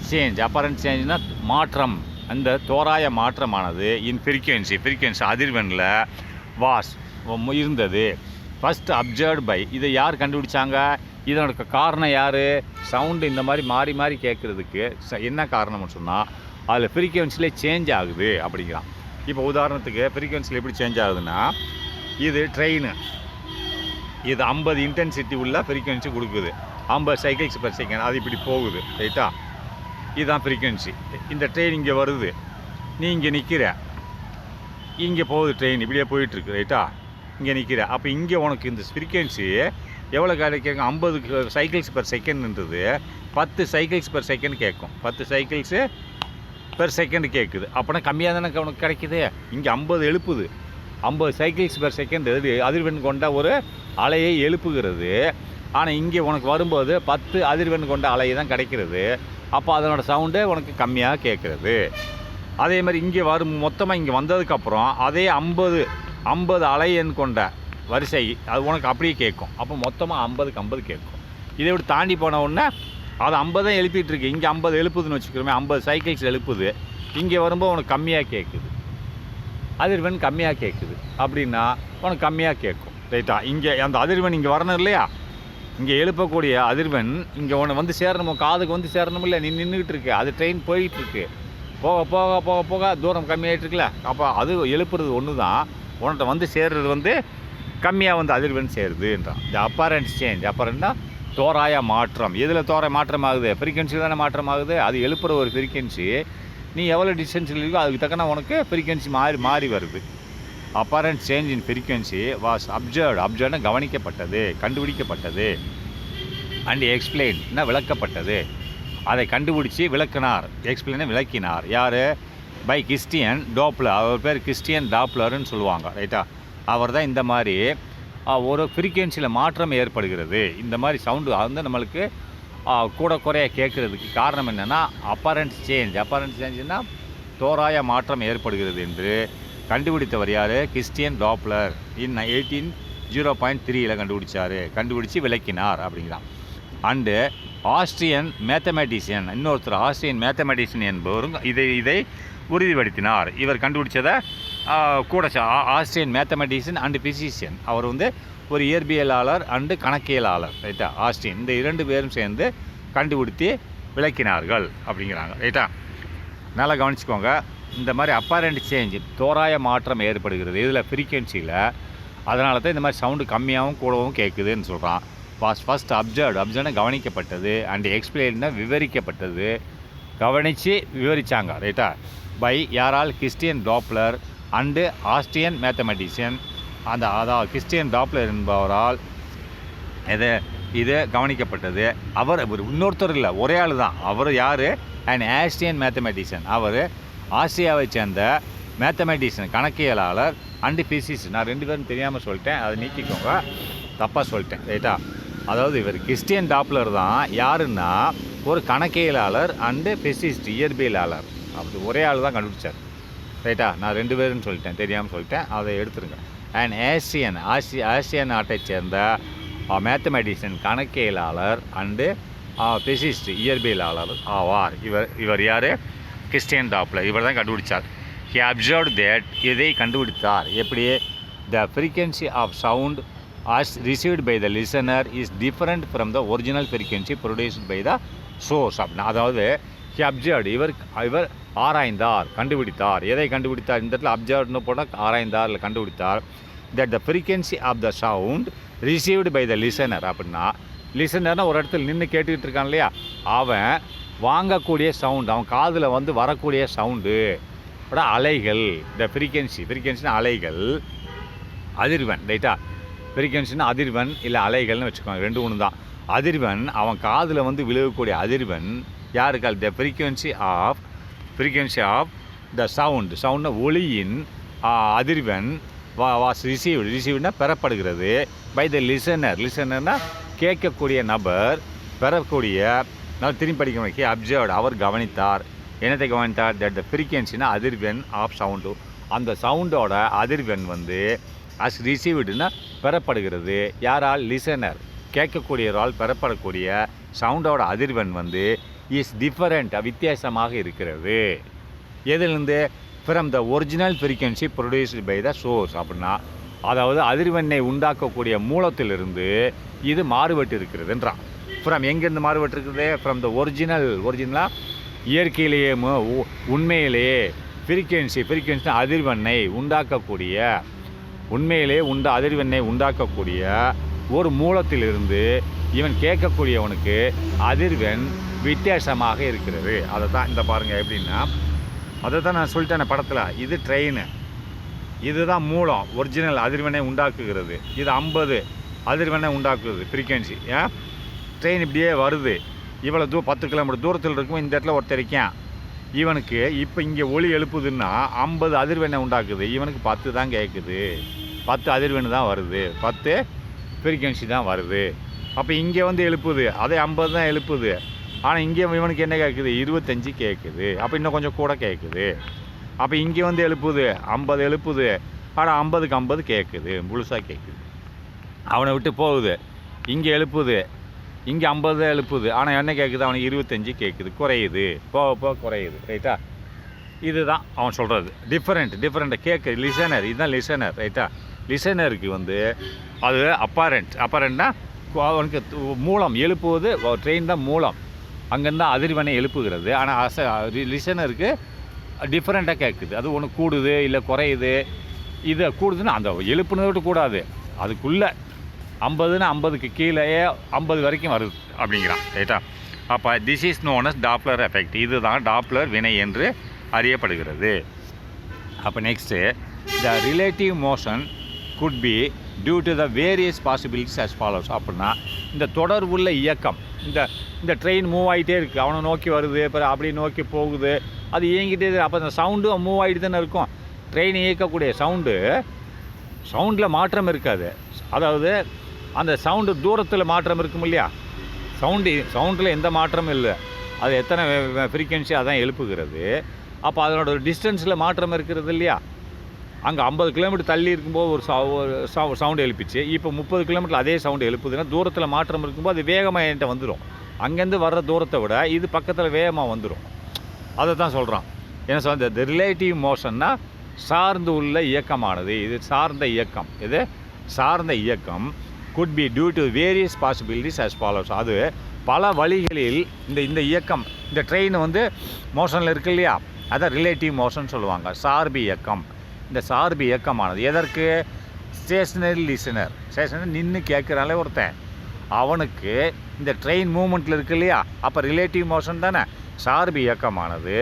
சேஞ்ச்னால் மாற்றம். அந்த தோராய மாற்றமானது இன் ஃப்ரீக்வன்சி அதிர்வெண்ணில் வாஸ் இருந்தது ஃபஸ்ட் அப்சர்வ்டு பை. இதை யார் கண்டுபிடிச்சாங்க? இதனோட காரணம் யார்? சவுண்டு இந்த மாதிரி மாறி கேட்குறதுக்கு என்ன காரணம்னு சொன்னால் அதில் ஃப்ரீக்வன்சிலே சேஞ்ச் ஆகுது அப்படிங்கிறான். இப்போ உதாரணத்துக்கு ஃப்ரீக்வன்சியில் எப்படி சேஞ்ச் ஆகுதுன்னா, இது ட்ரெயின், இது 50 இன்டென்சிட்டி உள்ள ஃப்ரீக்வன்சி கொடுக்குது, 50 சைக்கிள்ஸ் பெர் செகண்ட், அது இப்படி போகுது, ரைட்டா? இதுதான் ஃப்ரீக்வன்சி. இந்த ட்ரெயின் இங்கே வருது, நீ இங்கே நிற்கிற, இங்கே போகுது ட்ரெயின், இப்படியே போயிட்டுருக்கு, ரைட்டா? இங்கே நிற்கிற. அப்போ இங்கே உனக்கு இந்த ஃப்ரீக்வன்சி எவ்வளோ கிடைக்கும்? 50 சைக்கிள்ஸ் பெர் செகண்ட்ன்றது 10 சைக்கிள்ஸ் பெர் செகண்ட் கேட்கும், 10 சைக்கிள்ஸு பெர் செகண்ட் கேட்குது. அப்போனா கம்மியாக தானே உனக்கு கிடைக்குது. இங்கே 50 எழுப்புது, 50 சைக்கிள்ஸ் பெர் செகண்ட் அதிர்வெண் கொண்ட ஒரு அலையை எழுப்புகிறது. ஆனால் இங்கே உனக்கு வரும்போது 10 அதிர்வெண் கொண்ட அலை தான் கிடைக்கிறது. அப்போ அதனோட சவுண்டே உனக்கு கம்மியாக கேட்குறது. அதே மாதிரி இங்கே மொத்தமாக இங்கே வந்ததுக்கப்புறம் அதே 50 அலை எண் கொண்ட வரிசை அது உனக்கு அப்படியே கேட்கும். அப்போ மொத்தமாக 50 கேட்கும். இதை விட்டு தாண்டி போன உடனே அது 50 தான் எழுப்பிட்டு இருக்கு, இங்கே 50 எழுப்புதுன்னு வச்சுக்கிறோமே, 50 சைக்கிள்ஸ் எழுப்புது. இங்கே வரும்போது உனக்கு கம்மியாக கேட்குது, அதிர்வெண் கம்மியாக கேட்குது. அப்படின்னா உனக்கு கம்மியாக கேட்கும், ரைட்டா? இங்கே அந்த அதிர்வெண் இங்கே வரணும் இல்லையா? இங்கே எழுப்பக்கூடிய அதிர்வெண் இங்கே உன்னை சேரணும், காதுக்கு சேரணும் இல்லை? நீ நின்றுக்கிட்டு இருக்கு, அது ட்ரெயின் போயிட்டுருக்கு, போக தூரம் கம்மியாகிட்டுருக்குல்ல. அப்போ அது எழுப்புறது ஒன்று தான், உன்கிட்ட சேர்றது கம்மியாக அதிர்வெண் சேருதுன்றான். இந்த அப்பரண்ட் சேஞ்ச், அப்பரண்ட்னா தோராய மாற்றம். எதில் தோராய மாற்றம் ஆகுது? ஃப்ரீக்வன்சி தானே மாற்றம் ஆகுது. அது எழுப்புற ஒரு ஃப்ரீக்வன்சி நீ எவ்வளோ டிஸ்டன்ஸில் இருக்கோ அதுக்கு தக்கன உனக்கு ஃப்ரீக்வன்சி மாறி வருது. Apparent change in frequency was observed கவனிக்கப்பட்டது, கண்டுபிடிக்கப்பட்டது. அண்ட் எக்ஸ்பிளைன் விளக்கப்பட்டது. அதை கண்டுபிடிச்சி விளக்கினார், விளக்கினார். யார்? By Christian Doppler. அவர் பேர் கிறிஸ்டியன் டாப்லர்னு சொல்லுவாங்க, ரைட்டா? அவர் தான் இந்த மாதிரி ஒரு ஃப்ரீக்வன்சியில் மாற்றம் ஏற்படுகிறது, இந்த மாதிரி சவுண்டு நம்மளுக்கு கூட குறைய கேட்குறதுக்கு காரணம் என்னென்னா அப்பரண்ட் சேஞ்சுன்னா தோராய மாற்றம் ஏற்படுகிறது என்று கண்டுபிடித்தவர் யார்? Christian Doppler. 1803 கண்டுபிடிச்சி விளக்கினார் அப்படிங்கிறான். அண்டு ஆஸ்ட்ரியன் மேத்தமெட்டிஷியன், இன்னொருத்தர் ஆஸ்ட்ரியன் மேத்தமெட்டிஷியன் என்பவரும் இதை உறுதிப்படுத்தினார். இவர் கண்டுபிடிச்சதை கூட ஆஸ்ட்ரியன் மேத்தமெட்டிஷியன் அண்டு ஃபிசிஷியன், அவர் வந்து ஒரு இயற்பியலாளர் அண்டு கணக்கியலாளர், ரைட்டா. ஆஸ்ட்ரியன் இந்த 2 பேரும் சேர்ந்து கண்டுபிடித்து விளக்கினார்கள் அப்படிங்கிறாங்க, ரைட்டா. நல்லா கவனிச்சுக்கோங்க. இந்த மாதிரி அப்பரண்ட் சேஞ்ச், தோராய மாற்றம் ஏற்படுகிறது இதில் ஃப்ரீக்வன்சியில். அதனால தான் இந்த மாதிரி சவுண்டு கம்மியாகவும் கூடவும் கேட்குதுன்னு சொல்கிறான். ஃபஸ்ட் அப்சர்வ்னா கவனிக்கப்பட்டது, அண்ட் எக்ஸ்பிளைன்னா விவரிக்கப்பட்டது, கவனித்து விவரித்தாங்க, ரைட்டா. பை யாரால்? Christian Doppler and Austrian mathematician. அதாவது கிறிஸ்டியன் டாப்ளர் என்பவரால் இது கவனிக்கப்பட்டது. அவர் இன்னொருத்தர் இல்லை, ஒரே ஆள் தான். அவர் யார்? அண்ட் ஆஸ்ட்ரியன் மேத்தமெட்டிஷியன், அவர் ஆஸ்திரியாவை சேர்ந்த மேத்தமெட்டிஷியன் கணக்கியலாளர் அண்டு ஃபிசிசிஸ்ட். நான் 2 பேரும் தெரியாமல் சொல்லிட்டேன், அதை நீக்கிக்கோங்க, தப்பாக சொல்லிட்டேன், ரைட்டா. அதாவது இவர் கிறிஸ்டியன் டாப்ளர் தான் யாருன்னா ஒரு கணக்கியலாளர் அண்டு ஃபிசிசிஸ்ட், இயற்பியலாளர். அப்படி ஒரே ஆள் தான் கண்டுபிடிச்சார், ரைட்டா. நான் 2 பேருன்னு சொல்லிட்டேன், தெரியாமல் சொல்லிட்டேன், அதை எடுத்துருங்க. அண்ட் ஆசியன் நாட்டை சேர்ந்த மேத்தமெட்டிஷியன் கணக்கியலாளர் அண்டு ஃபிசிசிஸ்ட், இயற்பியலாளர் ஆவார். இவர் யார்? Christian Doppler. இவர் தான் கண்டுபிடிச்சார். ஹி அப்சர்வ்ட் தட், இதை கண்டுபிடித்தார். எப்படி? The frequency of sound as received by the listener is different from the original frequency produced by the source. அப்படின்னா அதாவது he observed, இவர் ஆராய்ந்தார், கண்டுபிடித்தார். எதை கண்டுபிடித்தார்? இந்த இடத்துல அப்சர்வ்ட்னு போட்டால் ஆராய்ந்தார் இல்லை கண்டுபிடித்தார். that the frequency of the sound received by the listener, அப்படின்னா லிசனர்னால் ஒரு இடத்துல நின்று கேட்டுக்கிட்டு இருக்கான் இல்லையா, அவன் வாங்கக்கூடிய சவுண்டு, அவன் காதில் வந்து வரக்கூடிய சவுண்டு அலைகள். த ஃப்ரீக்வன்சினா அலைகள், அதிர்வெண், ரைட்டா. ஃப்ரீக்வன்சினா அதிர்வெண் இல்லை அலைகள்னு வச்சுக்கோங்க, 2 ஒன்று தான். அதிர்வெண், அவன் காதில் வந்து விழுகக்கூடிய அதிர்வெண் யாருக்கால்? த ஃப்ரீக்வன்சி ஆஃப் த சவுண்ட்னா ஒளியின் அதிர்வெண் வாஸ் ரிசீவ்டுனா பெறப்படுகிறது பை த லிசனர்னா கேட்கக்கூடிய நபர், பெறக்கூடிய நான் திரும்பி படிக்க அப்சர்வ்ட், அவர் கவனித்தார். என்னத்தை கவனித்தார்? தட் த ஃப்ரீக்வன்சினா அதிர்வெண் ஆஃப் சவுண்டு, அந்த சவுண்டோட அதிர்வெண் வந்து அஸ் ரிசீவ்டுனா பெறப்படுகிறது. யாரால்? லிசனர், கேட்கக்கூடியவரால் பெறப்படக்கூடிய சவுண்டோட அதிர்வெண் வந்து இஸ் டிஃபரெண்ட், வித்தியாசமாக இருக்கிறது. எதிலிருந்து? From the original frequency produced by the source. அப்படின்னா அதாவது அதிர்வெண்ணை உண்டாக்கக்கூடிய மூலத்திலிருந்து இது மாறுபட்டு இருக்கிறதுன்றான். ஃப்ரம் எங்கேருந்து மாறுபட்டு இருக்குது? ஃப்ரம் த ஒரிஜினலாக இயற்கையிலேயே உண்மையிலேயே ஃப்ரீக்வன்சினா அதிர்வெண்ணை உண்டாக்கக்கூடிய, உண்மையிலே அதிர்வெண்ணை உண்டாக்கக்கூடிய ஒரு மூலத்திலிருந்து இவன் கேட்கக்கூடியவனுக்கு அதிர்வெண் வித்தியாசமாக இருக்கிறது. அதை தான் இந்த பாருங்கள். எப்படின்னா அதை தான் நான் சொல்லிட்டேன் படத்தில். இது ட்ரெயின், இதுதான் மூலம், ஒரிஜினல் அதிர்வெண்ணை உண்டாக்குகிறது. இது 50 அதிர்வெண்ணை உண்டாக்குறது ஃப்ரீக்வன்சி. ஏன்? ட்ரெயின் இப்படியே வருது, இவ்வளோ 10 கிலோமீட்டர் தூரத்தில் இருக்கும். இந்த இடத்துல ஒருத்தர் இருக்கான், இவனுக்கு இப்போ இங்கே ஒலி எழுப்புதுன்னா 50 அதிர்வெண்ணை உண்டாக்குது, இவனுக்கு 10 தான் கேட்குது, 10 அதிர்வெண்ணு தான் வருது, 10 ஃப்ரீக்வன்சி தான் வருது. அப்போ இங்கே வந்து எழுப்புது, அதே 50 தான் எழுப்புது. ஆனால் இங்கே இவனுக்கு என்ன கேட்குது? 25 கேட்குது. அப்போ இன்னும் கொஞ்சம் கூட கேட்குது. அப்போ இங்கே வந்து எழுப்புது, 50 எழுப்புது, ஆனால் 50க்கு 50 கேட்குது, முழுசாக கேட்குது. அவனை விட்டு போகுது, இங்கே எழுப்புது, இங்கே 50 தான் எழுப்புது, ஆனால் என்ன கேட்குது? அவனுக்கு 25 கேட்குது, குறையுது, போக குறையுது, ரைட்டா. இதுதான் அவன் சொல்கிறது. டிஃப்ரெண்ட்டாக கேட்கு லிசனர், இதுதான் லிசனர், ரைட்டா. லிசனருக்கு வந்து அது அப்பரண்ட்னா அவனுக்கு மூலம் எழுப்புவது, ட்ரெயின் தான் மூலம், அங்கேருந்து அதிர்வெண்ணை எழுப்புகிறது. ஆனால் லிசனருக்கு டிஃப்ரெண்ட்டாக கேட்குது. அது ஒன்று கூடுது இல்லை குறையுது. இது கூடுதுன்னா அந்த எழுப்புனதை விட்டு கூடாது, அதுக்குள்ளே 50ன்னா 50க்கு கீழேயே 50 வரைக்கும் வருது அப்படிங்கிறான், ரைட்டா. அப்போ this is known as Doppler effect, இதுதான் டாப்ளர் வினை என்று அறியப்படுகிறது. அப்போ next, the relative motion could be due to the various possibilities as follows. அப்படின்னா இந்த தொடர்புள்ள இயக்கம், இந்த ட்ரெயின் மூவ் ஆகிட்டே இருக்குது, அவனை நோக்கி வருது, அப்புறம் அப்படி நோக்கி போகுது, அது இயங்கிட்டே. அப்போ அந்த சவுண்டும் மூவ் ஆகிட்டு தானே இருக்கும். ட்ரெயின் இயக்கக்கூடிய சவுண்டில் மாற்றம் இருக்காது. அதாவது அந்த சவுண்டு தூரத்தில் மாற்றம் இருக்கும் இல்லையா, சவுண்டில் எந்த மாற்றமும் இல்லை, அது எத்தனை ஃப்ரீக்வன்சி அதான் எழுப்புகிறது. அப்போ அதனோட டிஸ்டன்ஸில் மாற்றம் இருக்கிறது இல்லையா. அங்கே 50 கிலோமீட்டர் தள்ளி இருக்கும்போது ஒரு சவுண்டு எழுப்பிச்சு, இப்போ 30 கிலோமீட்டர் அதே சவுண்டு எழுப்புதுன்னா தூரத்தில் மாற்றம் இருக்கும்போது அது வேகமாக என்கிட்ட வந்துடும். அங்கேருந்து வர்ற தூரத்தை விட இது பக்கத்தில் வேகமாக வந்துடும். அதை தான் சொல்கிறான். என்ன சொல்ல, இந்த ரிலேட்டிவ் மோஷன்னா சார்ந்து உள்ள இயக்கமானது. இது சார்ந்த இயக்கம். இது சார்ந்த இயக்கம் could be due to various possibilities as follows. அது பல வழிகளில் இந்த இயக்கம், இந்த ட்ரெயின் வந்து மோஷனில் இருக்கு இல்லையா, அதை ரிலேட்டிவ் மோஷன் சொல்லுவாங்க. சார்பு இயக்கம். இந்த சார்பு இயக்கமானது எதற்கு? Stationary listener. ஸ்டேஷனரி நின்று கேட்குறாலே ஒருத்தன், அவனுக்கு இந்த ட்ரெயின் மூமெண்ட்டில் இருக்கு இல்லையா, அப்போ ரிலேட்டிவ் மோஷன் தானே. சார்பு இயக்கமானது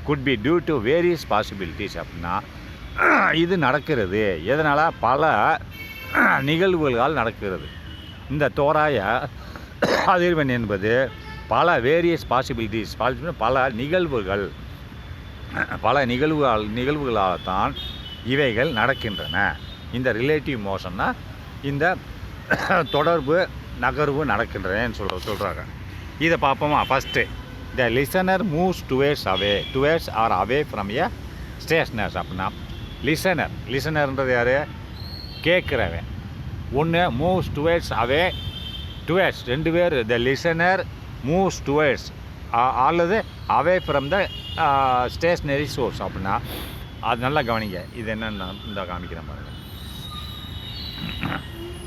could be due to various possibilities அப்படின்னா இது நடக்கிறது எதனால்? பல நிகழ்வுகளால் நடக்கிறது. இந்த தோராய அதிர்வெண் என்பது பல வேரியஸ் பாசிபிலிட்டிஸ், பல நிகழ்வுகளால் தான் இவைகள் நடக்கின்றன. இந்த ரிலேட்டிவ் மோஷன்னா இந்த தொடர்பு நகர்வு நடக்கின்றனன்னு சொல்கிறாங்க. இதை பார்ப்போமா? First, the listener moves towards or away from a stationers. அப்படின்னா லிசனர்ன்றது யார்? கேட்குறவன். ஒன்று மூவ்ஸ் டுவேர்ட்ஸ் அவே, டுவேர்ட்ஸ் ரெண்டு பேர். த லிசனர் மூவ்ஸ் டுவேர்ட்ஸ் அல்லது அவே ஃப்ரம் த ஸ்டேஷ்னரி சோர்ஸ். அப்படின்னா அது நல்லா கவனிங்க. இது என்னென்னு இந்த காமிக்கிறேன் பாருங்கள்.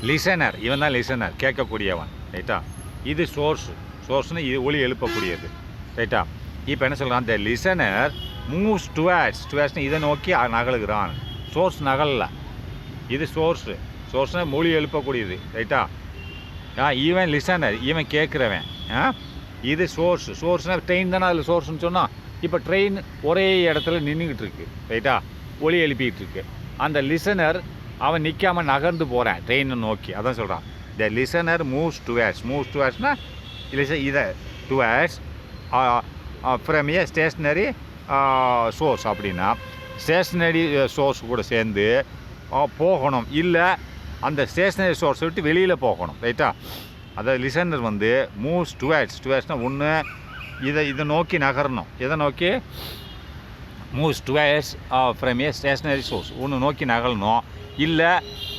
லிசனர், இவன் தான் லிசனர், கேட்கக்கூடியவன், ரைட்டா. இது சோர்ஸ்னு இது ஒலி எழுப்பக்கூடியது, ரைட்டா. இப்போ என்ன சொல்கிறான்? த லிசனர் மூவ்ஸ் டுவேர்ட்ஸ்னு இதை நோக்கி நகலுகிறான். சோர்ஸ் நகலில், இது சோர்ஸ்னு மொழி எழுப்பக்கூடியது, ரைட்டா. இவன் லிசனர், இவன் கேட்குறவன். இது சோர்ஸ்னால் ட்ரெயின் தானே அதில் சோர்ஸ்னு சொன்னால். இப்போ ட்ரெயின் ஒரே இடத்துல நின்றுக்கிட்டு இருக்கு, ரைட்டா, ஒலி எழுப்பிக்கிட்டு இருக்கு. அந்த லிசனர் அவன் நிற்காமல் நகர்ந்து போகிறான் ட்ரெயினை நோக்கி. அதான் சொல்கிறான், த லிசனர் மூவ்ஸ் டுவேர்ட்ஸ்னா இதை towards from A stationery source. அப்படின்னா ஸ்டேஷ்னரி சோர்ஸ் கூட சேர்ந்து போகணும், இல்லை அந்த ஸ்டேஷ்னரி சோர்ஸை விட்டு வெளியில் போகணும், ரைட்டா. அதாவது லிசனர் வந்து மூவ்ஸ் டுவேர்ட்ஸ்னால் ஒன்று இதை நோக்கி நகரணும். எதை நோக்கி? Moves towards from A stationery source, ஒன்று நோக்கி நகரணும், இல்லை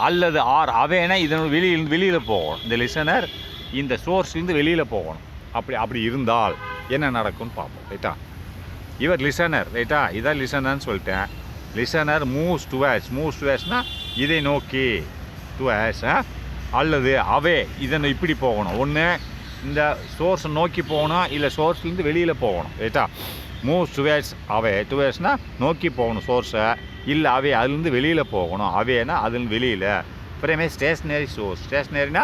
அல்லது அவேனா இதனோட வெளியில் போகணும். இந்த லிசனர் இந்த சோர்ஸ்லேருந்து வெளியில் போகணும். அப்படி இருந்தால் என்ன நடக்கும்னு பார்ப்போம், ரைட்டா. இவர் லிசனர், ரைட்டா, இதான் லிசனர்னு சொல்லிட்டேன். லிசனர் மூவ்ஸ் டுவேர்ட்ஸ்னால் இதை நோக்கி, டுவேர்ட்ஸ், அல்லது அவே இதனை இப்படி போகணும். ஒன்று இந்த சோர்ஸை நோக்கி போகணும், இல்லை சோர்ஸ்லேருந்து வெளியில் போகணும், ரைட்டா. மூவ்ஸ் டுவேர்ட்ஸ் அவே, டுவேர்ட்ஸ்னால் நோக்கி போகணும் சோர்ஸை, இல்லை அவே அதுலேருந்து வெளியில் போகணும். அவேனா அதுலேருந்து வெளியில். அப்புறமே ஸ்டேஷ்னரி சோர்ஸ், ஸ்டேஷ்னரினா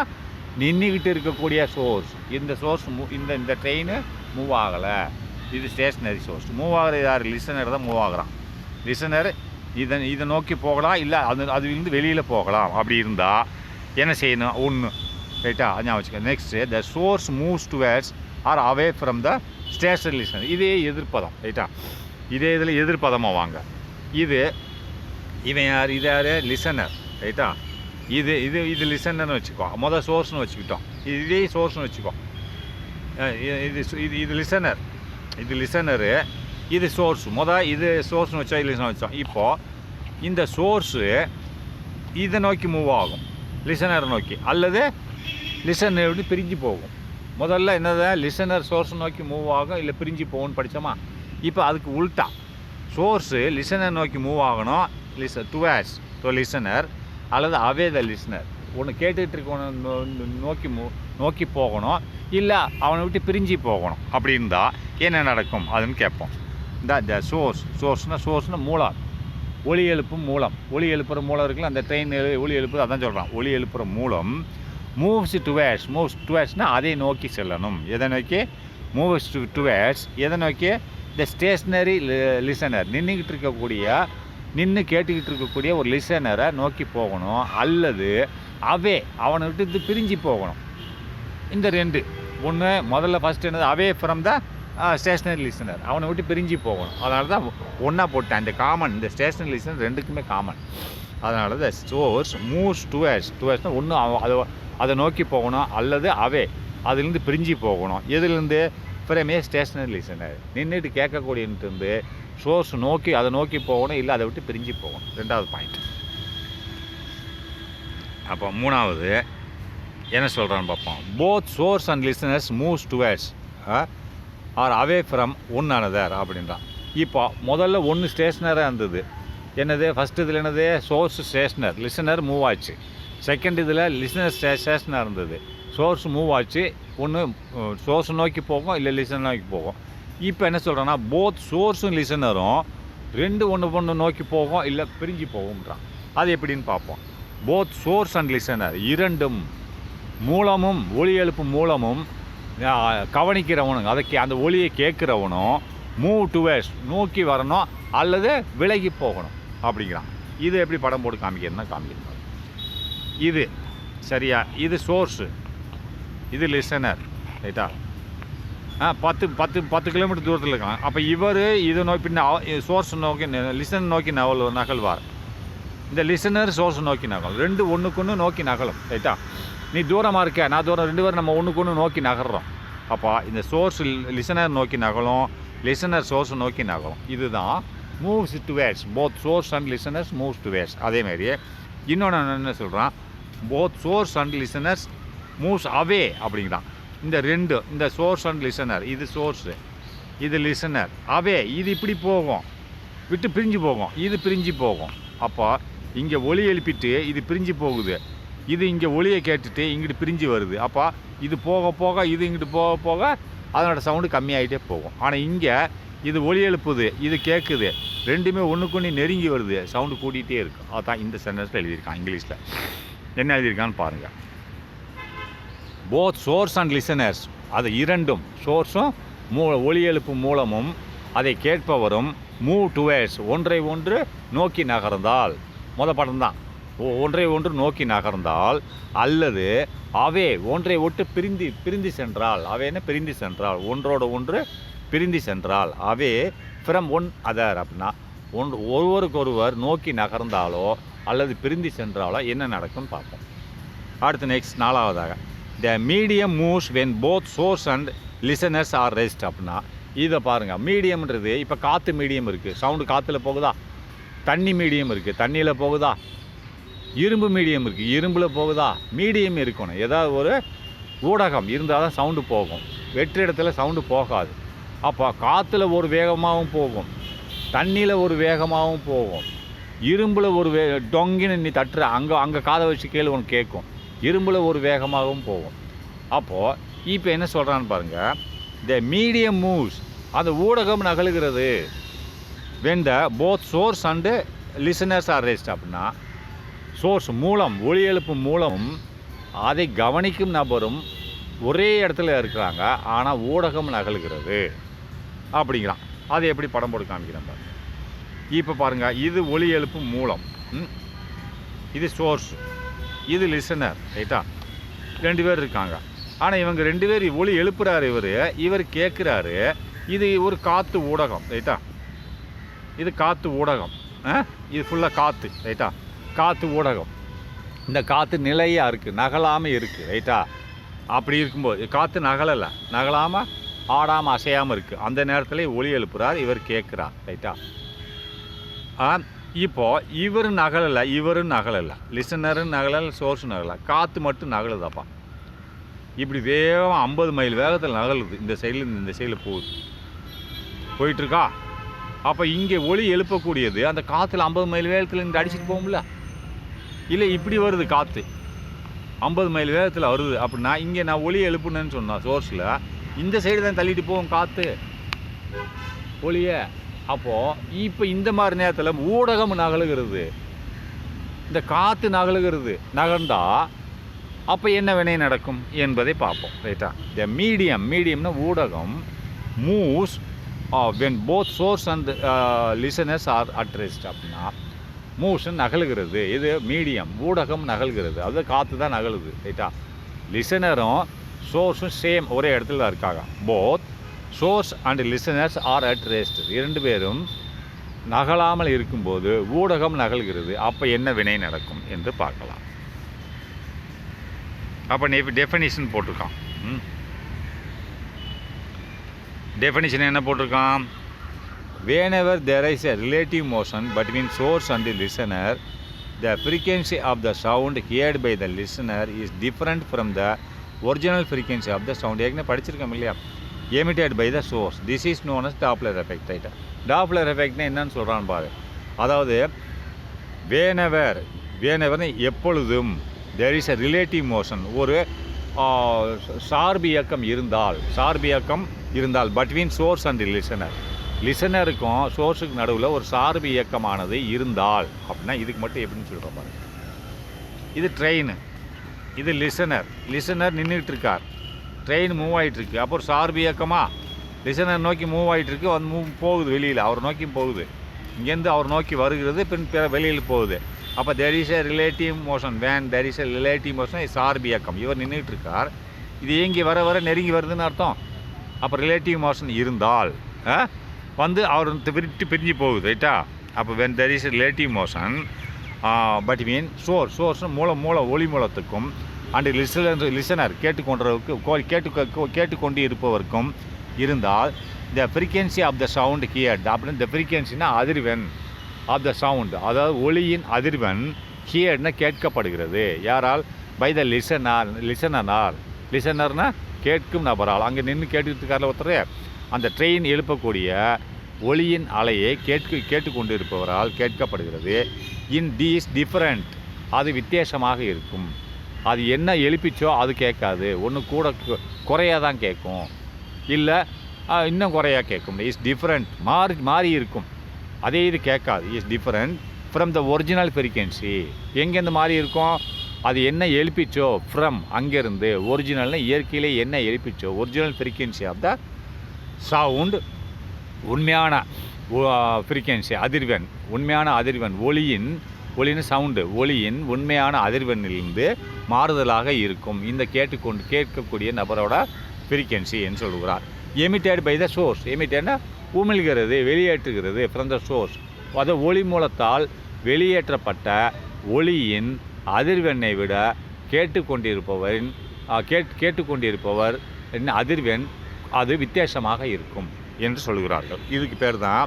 நின்றுக்கிட்டு இருக்கக்கூடிய சோர்ஸ். இந்த சோர்ஸ் இந்த ட்ரெயின் மூவ் ஆகலை, இது ஸ்டேஷ்னரி சோர்ஸ். மூவ் ஆகிற யார்? லிசனர் தான் மூவ் ஆகிறான். லிசனர் இதை நோக்கி போகலாம், இல்லை அதுலேருந்து வெளியில் போகலாம். அப்படி இருந்தால் என்ன செய்யணும்? ஒன்று, ரைட்டா, ஞாபகம் வச்சுக்க. Next, the source moves towards or away from the stationary listener. இதே எதிர்ப்பதம், ரைட்டா. இதே இதில் எதிர்ப்பதமாக வாங்க. இவன் யார்? இது யார்? லிசனர், ரைட்டா. இது லிசனர்னு வச்சுக்கோ. சோர்ஸ்னு வச்சுக்கிட்டோம். இதே சோர்ஸ்னு வச்சுக்கோ. இது லிசனர், இது சோர்ஸ். இது சோர்ஸ்னு வச்சா லிசனர் வச்சோம். இப்போது இந்த சோர்ஸு இதை நோக்கி மூவ் ஆகும், லிசனரை நோக்கி, அல்லது லிசனர் எப்படி பிரிஞ்சு போகும். முதல்ல என்னதான் லிசனர் சோர்ஸ் நோக்கி மூவ் ஆகும், இல்லை பிரிஞ்சு போகும்னு படித்தோமா. இப்போ அதுக்கு உல்ட்டா, சோர்ஸு லிசனர் நோக்கி மூவ் ஆகணும், டுவேர்ட்ஸ் லிசனர், அல்லது அவே த லிசனர். ஒன்று கேட்டுக்கிட்டு இருக்கவனை நோக்கி போகணும், இல்லை அவனை விட்டு பிரிஞ்சு போகணும். அப்படி இருந்தால் என்ன நடக்கும் அதுன்னு கேட்போம். த சோர்ஸ்னால் மூலம், ஒலி எழுப்பும் மூலம். ஒலி எழுப்புகிற மூலம் இருக்குல்ல, அந்த ட்ரெயின் ஒலி எழுப்புது, அதான் சொல்கிறான். ஒலி எழுப்புகிற மூலம் மூவ்ஸ் டுவேர்ட்ஸ்னால் அதை நோக்கி செல்லணும். எதை நோக்கி? Moves towards. எதை நோக்கி? த ஸ்டேஷ்னரி லிசனர், நின்று கேட்டுக்கிட்டு இருக்கக்கூடிய ஒரு லிசனரை நோக்கி போகணும், அல்லது அவே அவனை விட்டு பிரிஞ்சு போகணும். இந்த ரெண்டு. ஒன்று முதல்ல ஃபஸ்ட்டு என்னது? அவே ஃப்ரம் த ஸ்டேஷ்னரி லிசனர், அவனை விட்டு பிரிஞ்சு போகணும். அதனால தான் ஒன்றா போட்டேன். இந்த காமன், இந்த ஸ்டேஷ்னரி லிசனர் ரெண்டுக்குமே காமன். அதனால த சோர்ஸ் மூவ்ஸ் டுவேர்ட்ஸ்னால் ஒன்று அதை நோக்கி போகணும், அல்லது அவே அதுலேருந்து பிரிஞ்சு போகணும். எதுலேருந்து? ஃப்ரமே ஸ்டேஷ்னரி லிசனர், நின்றுட்டு கேட்கக்கூடியன்ட்டு சோர்ஸ் நோக்கி அதை நோக்கி போகணும், இல்லை அதை விட்டு பிரிஞ்சு போகணும். ரெண்டாவது பாயிண்ட். அப்போ மூணாவது, என்ன சொல்கிறான்னு பார்ப்போம். Both source and listeners moves towards or away from one another அப்படின்றான். இப்போ முதல்ல ஒன்று ஸ்டேஷ்னராக இருந்தது. என்னது ஃபஸ்ட்டு இதில் என்னது சோர்ஸ் ஸ்டேஷ்னர், லிசனர் மூவ் ஆச்சு. செகண்ட் இதில் லிசனர் ஸ்டேஷ்னராக இருந்தது, சோர்ஸ் மூவ் ஆச்சு. ஒன்று சோர்ஸ் நோக்கி போகும், இல்லை லிசனர் நோக்கி போகும். இப்போ என்ன சொல்கிறேன்னா போத் சோர்ஸும் லிசனரும் ரெண்டு ஒன்று நோக்கி போகும், இல்லை பிரிஞ்சு போகும்ன்றான். அது எப்படின்னு பார்ப்போம். போத் சோர்ஸ் அண்ட் லிசனர் இரண்டும் மூலமும் ஒலி எழுப்பும் மூலமும் கவனிக்கிறவனும் அந்த ஒலியை கேட்குறவனும் மூவ் டுவேர்ட்ஸ் நோக்கி வரணும் அல்லது விலகி போகணும் அப்படிங்கிறான். இது எப்படி படம் போட்டு காமிக்கிறதுனா காமிக்கிறது. இது சரியா, இது சோர்ஸு, இது லிசனர், ரைட்டா? 10 கிலோமீட்டர் தூரத்தில் இருக்கான். அப்போ இவர் இதை நோக்கி பின்ன சோர்ஸ் நோக்கி லிசனர் நோக்கி நகழ்வார். இந்த லிசனர் சோர்ஸ் நோக்கி நகலும், ரெண்டு ஒன்றுக்கு ஒன்று நோக்கி நகலும், ரைட்டா? நீ தூரமாக இருக்க, நான் தூரம், ரெண்டு பேரும் நம்ம ஒன்றுக்கு ஒன்று நோக்கி நகர்றோம். அப்போ இந்த சோர்ஸ் லிசனர் நோக்கி நகலும், லிசனர் சோர்ஸ் நோக்கி நகலும். இதுதான் moves towards. Both source and listeners moves towards. அதேமாரி இன்னொன்று என்ன சொல்கிறான், both source and listeners moves அவே அப்படிங்கிறான். இந்த ரெண்டு, இந்த சோர்ஸ் அண்ட் லிசனர், இது சோர்ஸு, இது லிசனர், அவே இது இப்படி போகும், விட்டு பிரிஞ்சு போகும், இது பிரிஞ்சு போகும். அப்போ இங்கே ஒலி எழுப்பிட்டு இது பிரிஞ்சு போகுது, இது இங்கே ஒலியை கேட்டுட்டு இங்கிட்டு பிரிஞ்சு வருது. அப்போ இது போக போக இது இங்கிட்டு போக போக அதனோட சவுண்டு கம்மியாகிட்டே போகும். ஆனால் இங்கே இது ஒலி எழுப்புது, இது கேட்குது, ரெண்டுமே ஒன்றுக்கு ஒன்று நெருங்கி வருது, சவுண்டு கூட்டிகிட்டே இருக்கும். அதுதான் இந்த சென்டென்ஸில் எழுதியிருக்கான். இங்கிலீஷில் என்ன எழுதியிருக்கான்னு பாருங்கள். போத் சோர்ஸ் அண்ட் லிசனர்ஸ், அது இரண்டும், சோர்ஸும் ஒலி எழுப்பும் மூலமும் அதை கேட்பவரும் மூவ் டுவேர்ட்ஸ் ஒன்றை ஒன்று நோக்கி நகர்ந்தால், படம் தான், ஒன்றை ஒன்று நோக்கி நகர்ந்தால், அல்லது அவே ஒன்றை ஒட்டு பிரிந்து சென்றால், அவேன்னு பிரிந்து சென்றால், ஒன்றோட ஒன்று பிரிந்து சென்றால், அவே ஃப்ரம் ஒன் அதர் அப்படின்னா ஒருவருக்கொருவர் நோக்கி நகர்ந்தாலோ அல்லது பிரிந்து சென்றாலோ என்ன நடக்கும்னு பார்ப்போம். அடுத்து நெக்ஸ்ட் 4வதாக, the medium moves when both source and listeners are rest அப்படின்னா இதை பாருங்கள். மீடியம்ன்றது இப்போ காற்று மீடியம் இருக்குது, சவுண்டு காற்றுல போகுதா? தண்ணி மீடியம் இருக்குது, தண்ணியில் போகுதா? இரும்பு மீடியம் இருக்குது, இரும்பில் போகுதா? மீடியம் இருக்கணும். ஏதாவது ஒரு ஊடகம் இருந்தால் தான் சவுண்டு போகும், வெற்று இடத்துல சவுண்டு போகாது. அப்போ காற்றுல ஒரு வேகமாகவும் போகும், தண்ணியில் ஒரு வேகமாகவும் போகும், இரும்பில் ஒரு டொங்கின்னு நீ தட்டுற அங்கே காதை வச்சு கேளு உனக்கு கேட்கும், இரும்பில் ஒரு வேகமாகவும் போகும். அப்போது இப்போ என்ன சொல்கிறான்னு பாருங்கள். த மீடியம் மூவ்ஸ், அந்த ஊடகம் நகழுகிறது. When the both source and listeners are rest அப்படின்னா சோர்ஸ் மூலம், ஒலி எழுப்பும் மூலமும் அதை கவனிக்கும் நபரும் ஒரே இடத்துல இருக்கிறாங்க, ஆனால் ஊடகம் நகழுகிறது அப்படிங்கிறான். அதை எப்படி படம் போட்டு காமிக்கிறேன் பாருங்க. இப்போ பாருங்கள், இது ஒலி எழுப்பும் மூலம், இது சோர்ஸ், இது லிசனர், ரைட்டா? ரெண்டு பேர் இருக்காங்க. ஆனால் இவங்க ரெண்டு பேர் ஒலி எழுப்புறாரு, இவர் கேட்குறாரு. இது ஒரு காற்று ஊடகம், ரைட்டா? இது காற்று ஊடகம், இது ஃபுல்லாக காற்று, ரைட்டா? காற்று ஊடகம். இந்த காற்று நிலையாக இருக்குது, நகலாமல் இருக்குது, ரைட்டா? அப்படி இருக்கும்போது காற்று நகலலை, நகலாமல் ஆடாமல் அசையாமல் இருக்குது. அந்த நேரத்தில் ஒலி எழுப்புறார், இவர் கேட்குறார், ரைட்டா? இப்போது இவர் நகலலை, இவரும் நகலலை, லிசனரும் நகலலை, சோர்ஸும் நகலை, காற்று மட்டும் நகலுதாப்பா. இப்படி வேகம் 50 மைல் வேகத்தில் நகலுது, இந்த சைடில் இந்த சைடில் போயிட்டுருக்கா. அப்போ இங்கே ஒலி எழுப்பக்கூடியது அந்த காற்றுல 50 மைல் வேகத்தில் இங்கே அடிச்சுட்டு போகும்ல, இல்லை இப்படி வருது காற்று 50 மைல் வேகத்தில் வருது அப்படின்னா இங்கே நான் ஒலி எழுப்புனேன்னு சொன்னேன் சோர்ஸில், இந்த சைடு தான் தள்ளிட்டு போகும் காற்று ஒலியை. அப்போது இப்போ இந்த மாதிரி நேரத்தில் ஊடகம் நகலுகிறது, இந்த காற்று நகலுகிறது, நகர்ந்தால் அப்போ என்ன வினை நடக்கும் என்பதை பார்ப்போம், ரைட்டா? த மீடியம்னா ஊடகம் moves when both source and listeners are at rest அப்படின்னா மூவ்ஸ் நகலுகிறது. இது மீடியம், ஊடகம் நகல்கிறது, அது காற்று தான் நகலுது, ரைட்டா? லிசனரும் சோர்ஸும் சேம் ஒரே இடத்துல தான் இருக்காங்க. Both source and listeners are at rest, இரண்டு பேரும் நகலாமல் இருக்கும்போது ஊடகம் நகல்கிறது. அப்போ என்ன வினை நடக்கும் என்று பார்க்கலாம். அப்போ நீ டெஃபினிஷன் போட்டிருக்கான். டெஃபினிஷன் என்ன போட்டிருக்கான்? whenever there is a relative motion between source and the listener the frequency of the sound heard by the listener is different from the original frequency of the sound. ஏற்கனவே படிச்சிருக்கோம் இல்லையா, emitted by the source. This is known as Doppler effect. ரைட்டா, Doppler எஃபெக்ட்னா என்னன்னு சொல்கிறான்னு பாரு. அதாவது வேனவர் எப்பொழுதும் there is a relative motion, ஒரு சார்பு இயக்கம் இருந்தால் between source and listener, லிசனருக்கும் சோர்ஸுக்கு நடுவில் ஒரு சார்பு இயக்கமானது இருந்தால் அப்படின்னா இதுக்கு மட்டும் எப்படின்னு சொல்கிறோம் பாருங்க. இது ட்ரெயின், இது லிசனர் நின்றுட்டு இருக்கார், ட்ரெயின் மூவ் ஆகிட்டுருக்கு. அப்போ ஒரு சார்பு இயக்கமாக லிசனர் நோக்கி மூவ் ஆகிட்டுருக்கு, வந்து போகுது வெளியில், அவர் நோக்கி போகுது, இங்கேருந்து அவர் நோக்கி வருகிறது, பின் வெளியில் போகுது. அப்போ there is a relative motion. Van there is a relative motion, சார்பு இயக்கம். இவர் நின்றுட்டு இருக்கார், இது இயங்கி வர நெருங்கி வருதுன்னு அர்த்தம். அப்போ ரிலேட்டிவ் மோஷன் இருந்தால் வந்து அவர் விட்டு பிரிஞ்சு போகுது. ரைட்டா, அப்போ when there is relative motion but mean source ஒளி மூலத்துக்கும் அண்டு லிசனர் கேட்டுக்கொண்டு இருப்பவருக்கும் இருந்தால் the frequency of the sound heard அப்படின்னு, இந்த ஃப்ரீக்வன்சினா அதிர்வெண் ஆஃப் த சவுண்ட், அதாவது ஒளியின் அதிர்வெண் ஹியர்ட்னா கேட்கப்படுகிறது. யாரால்? பை த லிசனர்னா கேட்கும் நபரால். அங்கே நின்று கேட்டுக்கிட்டு இருக்கார்ல ஒருத்தர், அந்த ட்ரெயின் எழுப்பக்கூடிய ஒளியின் அலையை கேட்டுக்கொண்டு இருப்பவரால் கேட்கப்படுகிறது. இன் தீஸ் டிஃப்ரெண்ட், அது வித்தியாசமாக இருக்கும். அது என்ன எழுப்பிச்சோ அது கேட்காது, ஒன்று கூட குறையாக தான் கேட்கும், இல்லை இன்னும் குறையாக கேட்கும். இஸ் டிஃப்ரெண்ட், மாறி இருக்கும், அதே இது கேட்காது. Is different from the original frequency. எங்கேருந்து மாறி இருக்கும்? அது என்ன எழுப்பிச்சோ ஃப்ரம், அங்கேருந்து. ஒரிஜினல்னு இயற்கையிலே என்ன எழுப்பிச்சோ, original frequency of the sound, உண்மையான ஃப்ரீக்வன்சி அதிர்வெண், உண்மையான அதிர்வெண் ஒளியின் சவுண்டு, ஒளியின் உண்மையான அதிர்வெண்ணிலிருந்து மாறுதலாக இருக்கும். இந்த கேட்கக்கூடிய நபரோட ஃப்ரீக்வன்சி என்று சொல்கிறார். எமிட்டட் பை த சோர்ஸ், எமிட்டட்னா உமிழ்கிறது, வெளியேற்றுகிறது. ஃப்ரம் த சோர்ஸ், அது ஒளி மூலத்தால் வெளியேற்றப்பட்ட ஒளியின் அதிர்வெண்ணை விட கேட்டுக்கொண்டிருப்பவர் அதிர்வெண் அது வித்தியாசமாக இருக்கும் என்று சொல்கிறார்கள். இதுக்கு பேர் தான்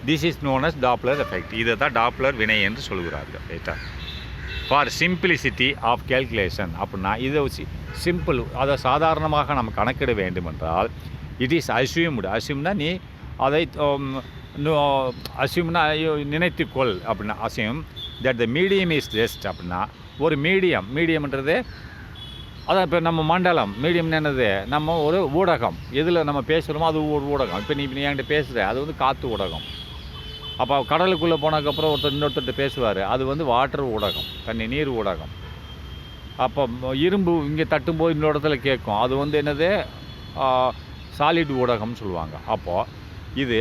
this is known as Doppler effect. இதை தான் டாப்ளர் வினை என்று சொல்கிறார்கள். ரைட்டா, ஃபார் சிம்பிளிசிட்டி ஆஃப் கேல்குலேஷன் அப்படின்னா இதை சிம்பிள், அதை சாதாரணமாக நம்ம கணக்கிட வேண்டுமென்றால் இட் இஸ் அசியூம்னா நீ அதை அசியூம்னா நினைத்துக்கொள் அப்படின்னா, assume that the medium is rest அப்படின்னா, ஒரு மீடியம்ன்றது அதான். இப்போ நம்ம மண்டலம் மீடியம்னு என்னது, நம்ம ஒரு ஊடகம், எதில் நம்ம பேசுகிறோமோ அது ஒரு ஊடகம். இப்போ நீ என்கிட்ட பேசுகிற அது வந்து காற்று ஊடகம். அப்போ கடலுக்குள்ளே போனதுக்கப்புறம் இன்னொருத்தர்கிட்ட பேசுவார், அது வந்து வாட்டர் ஊடகம், நீர் ஊடகம். அப்போ இரும்பு இங்கே தட்டும்போது இன்னொரு இடத்துல கேட்கும், அது வந்து என்னது சாலிட் ஊடகம்னு சொல்லுவாங்க. அப்போது இது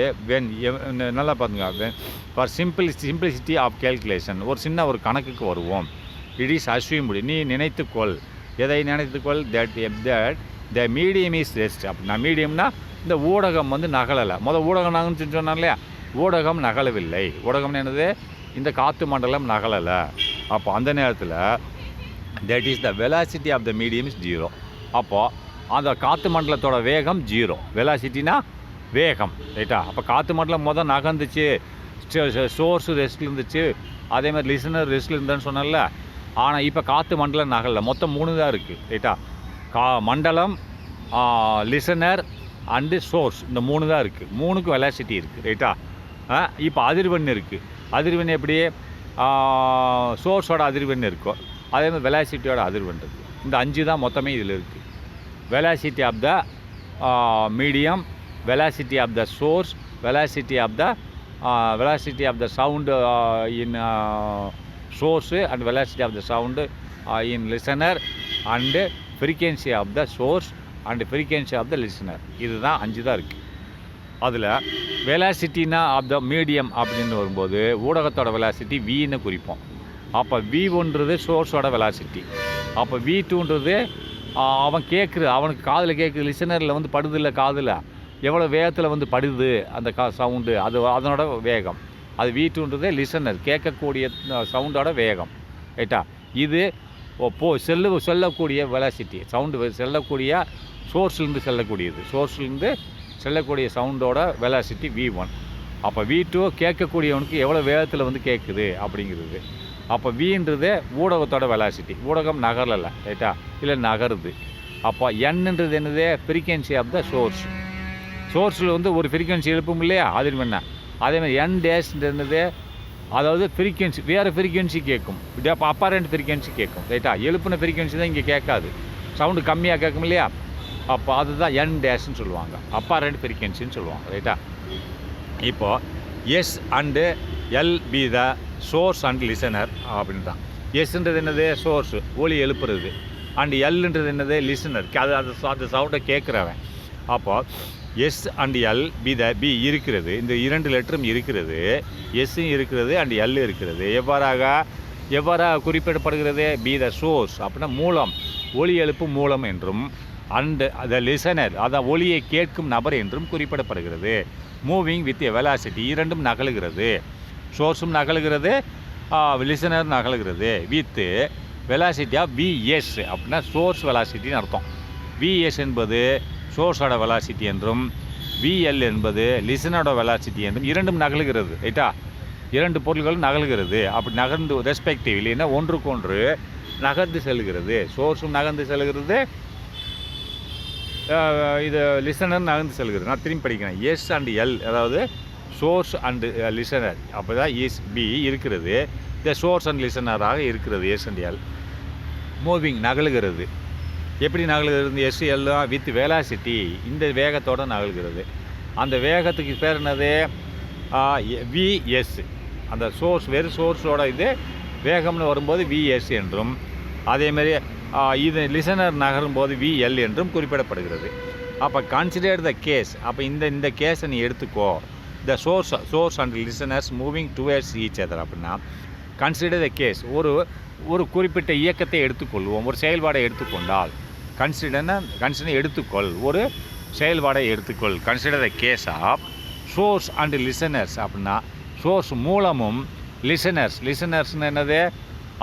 நல்லா பார்த்துங்க, ஃபார் சிம்பிளிசிட்டி ஆஃப் கேல்குலேஷன், ஒரு கணக்குக்கு வருவோம். இட் இஸ் அஸ்யூம்டு, நீ நினைத்துக்கொள். எதை நினைத்துக்கொள்? That the medium is rest அப்படின்னா, மீடியம்னா இந்த ஊடகம் வந்து நகலலை. ஊடகம் நகல்னு சொன்னாங்க இல்லையா, ஊடகம் நகலவில்லை. ஊடகம்னு என்னது, இந்த காற்று மண்டலம் நகலலை. அப்போ அந்த நேரத்தில் that is the velocity of the medium is 0. அப்போது அந்த காற்று மண்டலத்தோட வேகம் 0. வெலாசிட்டினா வேகம். ரைட்டா, அப்போ காற்று மண்டலம் நகர்ந்துச்சு, சோர்ஸு ரெஸ்ட்டில் இருந்துச்சு, அதே மாதிரி லிசனர் ரெஸ்ட்டில் இருந்தான்னு சொன்னல. ஆனால் இப்போ காற்று மண்டலம் நகலில் மொத்தம் 3 தான் இருக்குது. ரைட்டா, மண்டலம், லிசனர் அண்டு சோர்ஸ், இந்த 3 தான் இருக்குது. 3க்கு வெலாசிட்டி இருக்குது. ரைட்டா, இப்போ அதிர்வெண் இருக்குது. அதிர்வெண் எப்படி? சோர்ஸோட அதிர்வெண் இருக்கும், அதே மாதிரி வெலாசிட்டியோட அதிர்வெண் இருக்குது. இந்த 5 தான் மொத்தமே இதில் இருக்குது. Velocity of the medium, velocity of the source, velocity of the sound in source and velocity of the sound in listener and frequency of the source and frequency of the listener. இதுதான் 5 தான் இருக்குது. அதில் வெலாசிட்டினா of the medium அப்படின்னு வரும்போது ஊடகத்தோட velocity வின்னு குறிப்போம். அப்போ V1ன்றது சோர்ஸோட velocity. அப்போ V2ன்றது அவனுக்கு காதில் கேட்குது, லிசனரில் வந்து படுதில்லை, காதில் எவ்வளோ வேகத்தில் வந்து படுது அந்த சவுண்டு, அதனோட வேகம். அது V2ன்றது லிசனர் கேட்கக்கூடிய சவுண்டோட வேகம். ரைட்டா, இது செல்லக்கூடிய வெலாசிட்டி, சவுண்டு செல்லக்கூடிய சோர்ஸ்லேருந்து செல்லக்கூடியது, சோர்ஸ்லேருந்து செல்லக்கூடிய சவுண்டோட வெலாசிட்டி V1. அப்போ V2 கேட்கக்கூடியவனுக்கு எவ்வளோ வேகத்தில் வந்து கேட்குது அப்படிங்கிறது. அப்போ Vன்றது ஊடகத்தோட வெலாசிட்டி, ஊடகம் நகரலை ரைட்டா, இல்லை நகருது. அப்போ Nன்றது என்னது, ஃப்ரீக்வன்சி ஆஃப் த சோர்ஸ். சோர்ஸில் வந்து ஒரு ஃப்ரீக்வன்சி எழுப்பும் இல்லையா அதிர்வெண்ண, அதேமாதிரி N டேஷ்ன்றது அதாவது ஃப்ரீக்வன்சி வேறு ஃப்ரீக்வன்சி கேட்கும், அப்போ அப்பரண்ட் ஃப்ரீக்வன்சி கேட்கும் ரைட்டா. எழுப்புன ஃப்ரீக்வன்சி தான் இங்கே கேட்காது, சவுண்டு கம்மியாக கேட்கும் இல்லையா. அப்போ அதுதான் N டேஷ்ன்னு சொல்லுவாங்க, அப்பரண்ட் ஃப்ரீக்வன்சின்னு சொல்லுவாங்க ரைட்டா. இப்போது S and L be the source and listener அப்படின்னு தான். எஸ்ன்றது என்னது, சோர்ஸ் ஒலி எழுப்புறது, அண்ட் எல்ன்றது என்னது, லிசனர் அது சவுண்டை கேட்குறவன். அப்போது எஸ் அண்ட் எல் பி இருக்கிறது, இந்த 2 லெட்டரும் இருக்கிறது, எஸ்ஸும் இருக்கிறது அண்ட் எல் இருக்கிறது. எவ்வாறாக குறிப்பிடப்படுகிறது, பி த சோர்ஸ் அப்படின்னா மூலம், ஒலி எழுப்பும் மூலம் என்றும், அண்ட் த லிசனர் அதான் ஒலியை கேட்கும் நபர் என்றும் குறிப்பிடப்படுகிறது. மூவிங் வித் எ வெலாசிட்டி, இரண்டும் நகலுகிறது, சோர்ஸும் நகலுகிறது, லிசனர் நகலுகிறது வித் வெலாசிட்டி ஆஃப் Vs அப்படின்னா சோர்ஸ் வெலாசிட்டின்னு அர்த்தம். Vs என்பது சோர்ஸோட வெலாசிட்டி என்றும், VL என்பது லிசனோட வெலாசிட்டி என்றும் இரண்டும் நகலுகிறது ரைட்டா. 2 பொருள்களும் நகலுகிறது. அப்படி நகர்ந்து ரெஸ்பெக்டிவ்லி என்ன ஒன்றுக்கொன்று நகர்ந்து செல்கிறது. சோர்ஸும் நகர்ந்து செல்கிறது, இது லிசனர் நகர்ந்து செல்கிறது. நான் திரும்பி படிக்கிறேன். எஸ் அண்ட் எல் அதாவது சோர்ஸ் அண்டு லிசனர், அப்போ தான் எஸ் பி இருக்கிறது, இந்த சோர்ஸ் அண்ட் லிசனராக இருக்கிறது. எஸ் அண்ட் எல் மூவிங் நகலுகிறது. எப்படி நகலுகிறது, எஸ் எல்லாம் வித் வெலாசிட்டி, இந்த வேகத்தோடு நகல்கிறது. அந்த வேகத்துக்கு பேர் என்னது, Vs. அந்த சோர்ஸ் வெறும் சோர்ஸோட இது வேகம்னு வரும்போது Vs என்றும், அதேமாரி இது லிசனர் நகரும்போது VL என்றும் குறிப்பிடப்படுகிறது. அப்போ கன்சிடர் த கேஸ், அப்போ இந்த கேஸை நீ எடுத்துக்கோ, த source and listeners moving towards each other அப்படின்னா, கன்சிடர் த கேஸ் ஒரு குறிப்பிட்ட இயக்கத்தை எடுத்துக்கொள்வோம், ஒரு செயல்பாடை எடுத்துக்கொண்டால், கன்சிடர் எடுத்துக்கொள், ஒரு செயல்பாடை எடுத்துக்கொள். Consider the case of source and listeners அப்படின்னா சோர்ஸ் மூலமும், லிசனர்ஸ்னு என்னது,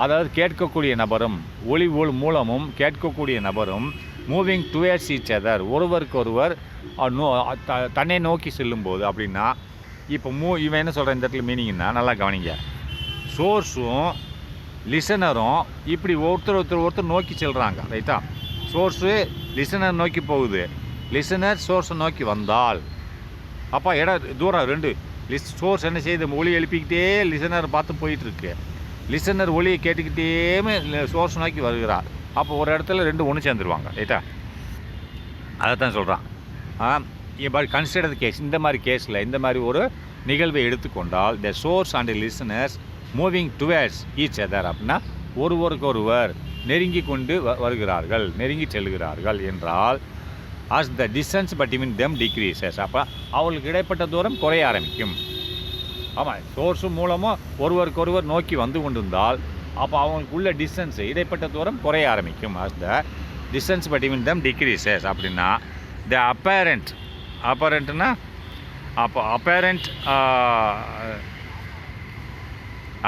அதாவது கேட்கக்கூடிய நபரும், ஒளி மூலமும் கேட்கக்கூடிய நபரும் மூவிங் டுவேர்ட்ஸ் ஈச் அதர் ஒருவருக்கொருவர் தன்னை நோக்கி செல்லும்போது அப்படின்னா, இப்போ இவன் என்ன சொல்கிறேன் இந்த இடத்துல மீனிங்னா நல்லா கவனிங்க. சோர்ஸும் லிசனரும் இப்படி ஒருத்தர் நோக்கி செல்கிறாங்க ரைட்டா. சோர்ஸு லிசனர் நோக்கி போகுது, லிசனர் சோர்ஸை நோக்கி வந்தால் அப்போ தூரம் 2 சோர்ஸ் என்ன செய்யுது, ஒலி எழுப்பிக்கிட்டே லிசனர் பார்த்து போயிட்டுருக்கு, லிசனர் ஒலியை கேட்டுக்கிட்டே சோர்ஸ் நோக்கி வருகிறார். அப்போ ஒரு இடத்துல 2 ஒன்று சேர்ந்துருவாங்க ரைட்டா. அதை தான் சொல்கிறான். கன்சிடர் த கேஸ், இந்த மாதிரி கேஸில் இந்த மாதிரி ஒரு நிகழ்வை எடுத்துக்கொண்டால், த source and listeners moving towards each other அப்படின்னா ஒருவருக்கொருவர் நெருங்கி கொண்டு வருகிறார்கள், நெருங்கி செல்கிறார்கள் என்றால், as the distance between them decreases, அப்போ அவங்களுக்கு இடைப்பட்ட தூரம் குறைய ஆரம்பிக்கும். ஆமாம், சோர்ஸும் மூலமும் ஒருவருக்கொருவர் நோக்கி வந்து கொண்டிருந்தால் அப்போ அவங்களுக்கு உள்ள டிஸ்டன்ஸு இடைப்பட்ட தூரம் குறைய ஆரம்பிக்கும். as the distance between them decreases அப்படின்னா, the apparentனா அப்போ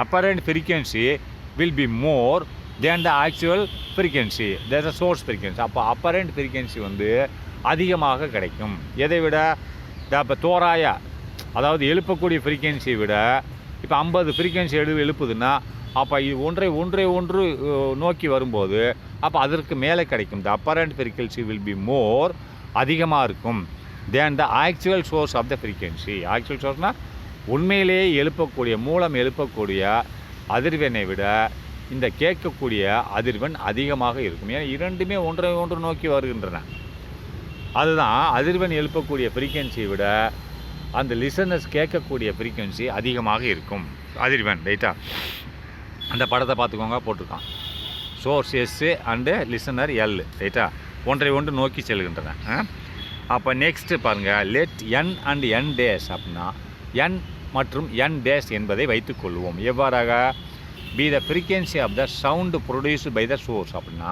apparent frequency will be more than the actual frequency, there's a source frequency. அப்போ apparent frequency வந்து அதிகமாக கிடைக்கும். எதை விட, இப்போ தோராய அதாவது எழுப்பக்கூடிய ஃப்ரீக்வன்சியை விட இப்போ 50 ஃப்ரீக்வன்சி எழுப்புதுன்னா அப்போ இது ஒன்றை நோக்கி வரும்போது அப்போ அதற்கு மேலே கிடைக்கும். The apparent frequency will be more அதிகமாக இருக்கும் than the actual source of the frequency. Actual சோர்ஸ்னால் உண்மையிலேயே மூலம் எழுப்பக்கூடிய அதிர்வெண்ணை விட இந்த கேட்கக்கூடிய அதிர்வெண் அதிகமாக இருக்கும். ஏன்னா இரண்டுமே ஒன்று நோக்கி வருகின்றன. அதுதான் அதிர்வெண் எழுப்பக்கூடிய ஃப்ரீக்வன்சியை விட அந்த லிசனர்ஸ் கேட்கக்கூடிய ஃப்ரீக்வன்சி அதிகமாக இருக்கும் அதிர்வெண் ரைட்டா. அந்த படத்தை பார்த்துக்கோங்க, போட்டிருக்கான். Source S and listener L ரைட்டா, ஒன்று நோக்கி செல்கின்றன. அப்போ நெக்ஸ்ட்டு பாருங்கள், let n and n dash அப்படின்னா என் மற்றும் என் டேஸ் என்பதை வைத்துக்கொள்வோம். எவ்வாறாக, be the frequency of the sound produced by the source அப்படின்னா,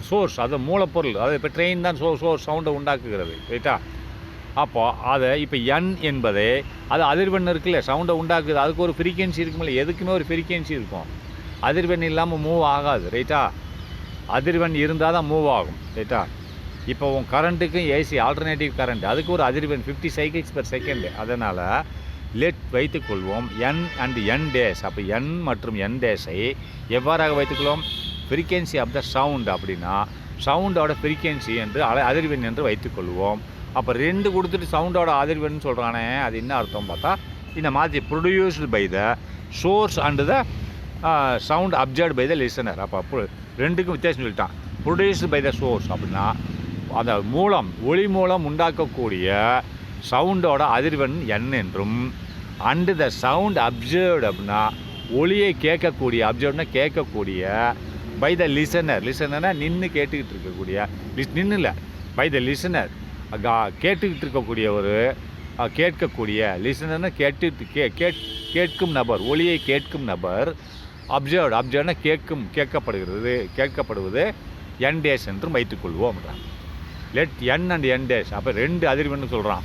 சோர்ஸ் அது மூலப்பொருள், அது இப்போ ட்ரெயின் தான் சோர்ஸ் சவுண்டை உண்டாக்குகிறது ரைட்டா. அப்போது அதை இப்போ என் என்பதை அது அதிர்வெண் இருக்குல்ல, சவுண்டை உண்டாக்குது, அதுக்கு ஒரு ஃப்ரீக்வன்சி இருக்குமில்ல, எதுக்குமே ஒரு ஃப்ரீக்வன்சி இருக்கும். அதிர்வெண் இல்லாமல் மூவ் ஆகாது ரைட்டா. அதிர்வெண் இருந்தால் தான் மூவ் ஆகும் ரைட்டா. இப்போ உன் கரண்ட்டுக்கும் ஏசி ஆல்டர்னேட்டிவ் கரண்ட் அதுக்கு ஒரு அதிர்வெண் 50 சைக்கிள்ஸ் பெர் செகண்டு. அதனால் லெட் வைத்துக்கொள்வோம் என் அண்ட் என் டேஸ். அப்போ என் மற்றும் என் டேஸை எவ்வாறாக வைத்துக்கொள்வோம்? ஃப்ரீக்வன்சி ஆஃப் த சவுண்ட் அப்படின்னா சவுண்டோட ஃப்ரீக்வன்சி என்று அதிர்வெண் என்று வைத்துக்கொள்வோம். அப்போ 2 கொடுத்துட்டு சவுண்டோட அதிர்வெண் சொல்கிறானே, அது என்ன அர்த்தம் பார்த்தா இந்த மாதிரி produced by the source and the sound observed by the listener. அப்போ 2க்கும் வித்தியாசம் சொல்லிட்டான். ப்ரொடியூஸ்டு பை த சோர்ஸ் அப்படின்னா அந்த ஒளி மூலம் உண்டாக்கக்கூடிய சவுண்டோட அதிர்வெண் என் என்றும், அண்டு த சவுண்ட் அப்சர்வ்டு அப்படின்னா ஒளியை கேட்கக்கூடிய, அப்சர்வ்னா கேட்கக்கூடிய, பை த லிசனர்னா நின்று கேட்டுக்கிட்டு இருக்கக்கூடிய, நின்று இல்லை பை த லிசனர் கேட்டுக்கிட்டு இருக்கக்கூடிய ஒரு கேட்கக்கூடிய, லிசனர்னா கேட்கும் நபர், ஒளியை கேட்கும் நபர், அப்சர்வ்னா கேட்கப்படுவது என் டேஸ் என்றும் வைத்துக்கொள்வோம். Let n and n dash. அப்போ 2 அதிர்வெண்ணு சொல்கிறான்.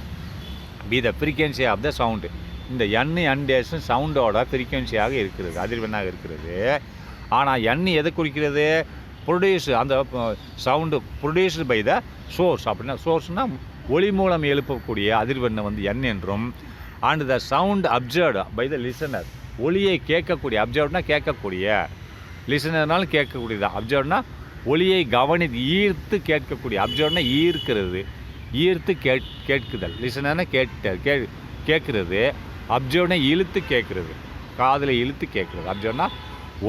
Be the frequency of the sound. இந்த என் டேஸும் சவுண்டோட ஃப்ரீக்வன்சியாக இருக்கிறது, அதிர்வெண்ணாக இருக்கிறது. ஆனால் என் எதை குறிக்கிறது? அந்த sound produced by the source. அப்படின்னா சோர்ஸ்னால் ஒளி மூலம் எழுப்பக்கூடிய அதிர்வெண்ணை என் என்றும், and the sound observed by the listener, ஒளியை கேட்கக்கூடிய, அப்சர்வ்னா கேட்கக்கூடிய, லிசனர்னாலும் கேட்கக்கூடியதான். அப்சர்வ்னா ஒளியை ஈர்த்து கேட்கக்கூடிய, அப்சர்வ்னா ஈர்க்கிறது, ஈர்த்து கேட்குதல், லிசனர்னா கேட்குறது, அப்சர்வ்னா இழுத்து கேட்குறது, காதில் இழுத்து கேட்குறது. அப்சர்வ்னா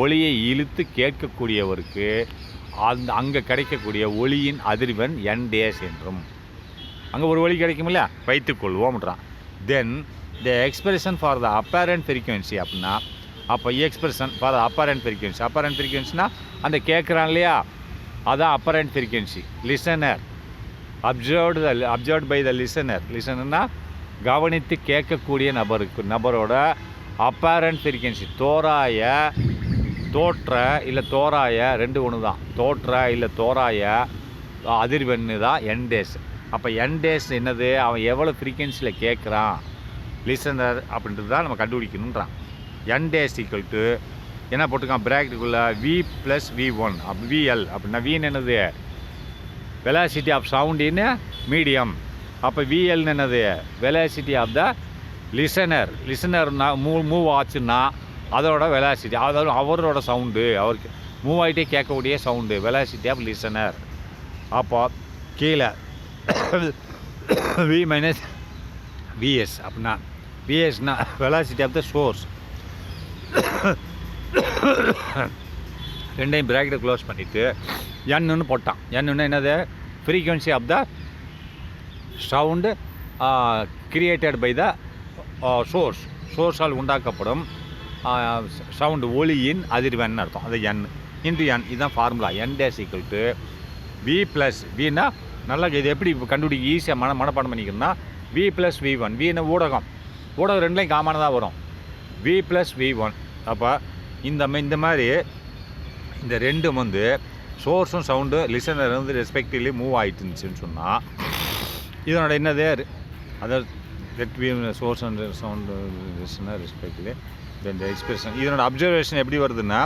ஒளியை இழுத்து கேட்கக்கூடியவருக்கு அங்கே கிடைக்கக்கூடிய ஒளியின் அதிர்வெண் என் டேஸ் என்றும், அங்கே ஒரு ஒளி கிடைக்குமில்ல வைத்துக்கொள்வோம்ன்றான். Then the expression for the apparent frequency அப்படின்னா, அப்போ எக்ஸ்பிரஷன் ஃபார் த அப்பேரண்ட் ஃப்ரீக்வன்சினா அந்த கேட்குறான் இல்லையா, அதான் apparent frequency. Listener observed by the லிசனர்னா கவனித்து கேட்கக்கூடிய நபரோட அப்பேரண்ட் ஃப்ரீக்வன்சி, தோற்ற இல்லை தோராய 2 ஒன்று தான், தோற்ற இல்லை தோராய அதிர்வெண்ணு தான் என் டேஸ். அப்போ என் டேஸ் என்னது? அவன் எவ்வளோ ஃப்ரீக்வன்சியில் கேட்குறான் லிசனர் அப்படின்றது தான் நம்ம கண்டுபிடிக்கணுன்றான். என் டேஸ் ஈக்குவல் டு என்ன போட்டிருக்கான் ப்ராக்கெட்டுக்குள்ளே V + V1. அப்போ VL அப்படின்னா வீண் என்னது? Velocity of sound in medium. அப்போ VL என்னது? வெலாசிட்டி ஆஃப் த லிசனர்னா மூவ் ஆச்சுன்னா அதோட வெலாசிட்டி, அதாவது அவரோட சவுண்டு, அவருக்கு மூவ் ஆகிட்டே கேட்கக்கூடிய சவுண்டு, வெலாசிட்டி ஆஃப் லிசனர். அப்போ கீழே V - VS அப்படின்னா VSனா வெலாசிட்டி ஆஃப் த சோர்ஸ். 2யும் ப்ராக்கெட்டை க்ளோஸ் பண்ணிவிட்டு என்னன்னு போட்டான். என்னன்னா என்னது? Frequency of the sound created by the சோர்ஸால் உண்டாக்கப்படும் சவுண்டு, ஒளியின் அதிர்வெண் அர்த்தம். அது என் இன்ட்டு என். இதுதான் formula. N dash equal to V + Vனா நல்லா இது எப்படி கண்டுபிடிக்க ஈஸியாக மனப்பாடம் பண்ணிக்கணும்னா V + V1. Vனா ஊடகம் 2லையும் காமனாக தான் வரும். V + V1. அப்போ இந்த மாதிரி இந்த 2ம் சோர்ஸும் சவுண்டு லிசனர் ரெஸ்பெக்டிவ்லி மூவ் ஆகிட்டு இருந்துச்சுன்னு சொன்னால் இதனோட என்னது? அதாவது let v source and sound listener respectively இந்த எக்ஸ்பிரஷன். இதனோட அப்சர்வேஷன் எப்படி வருதுன்னா,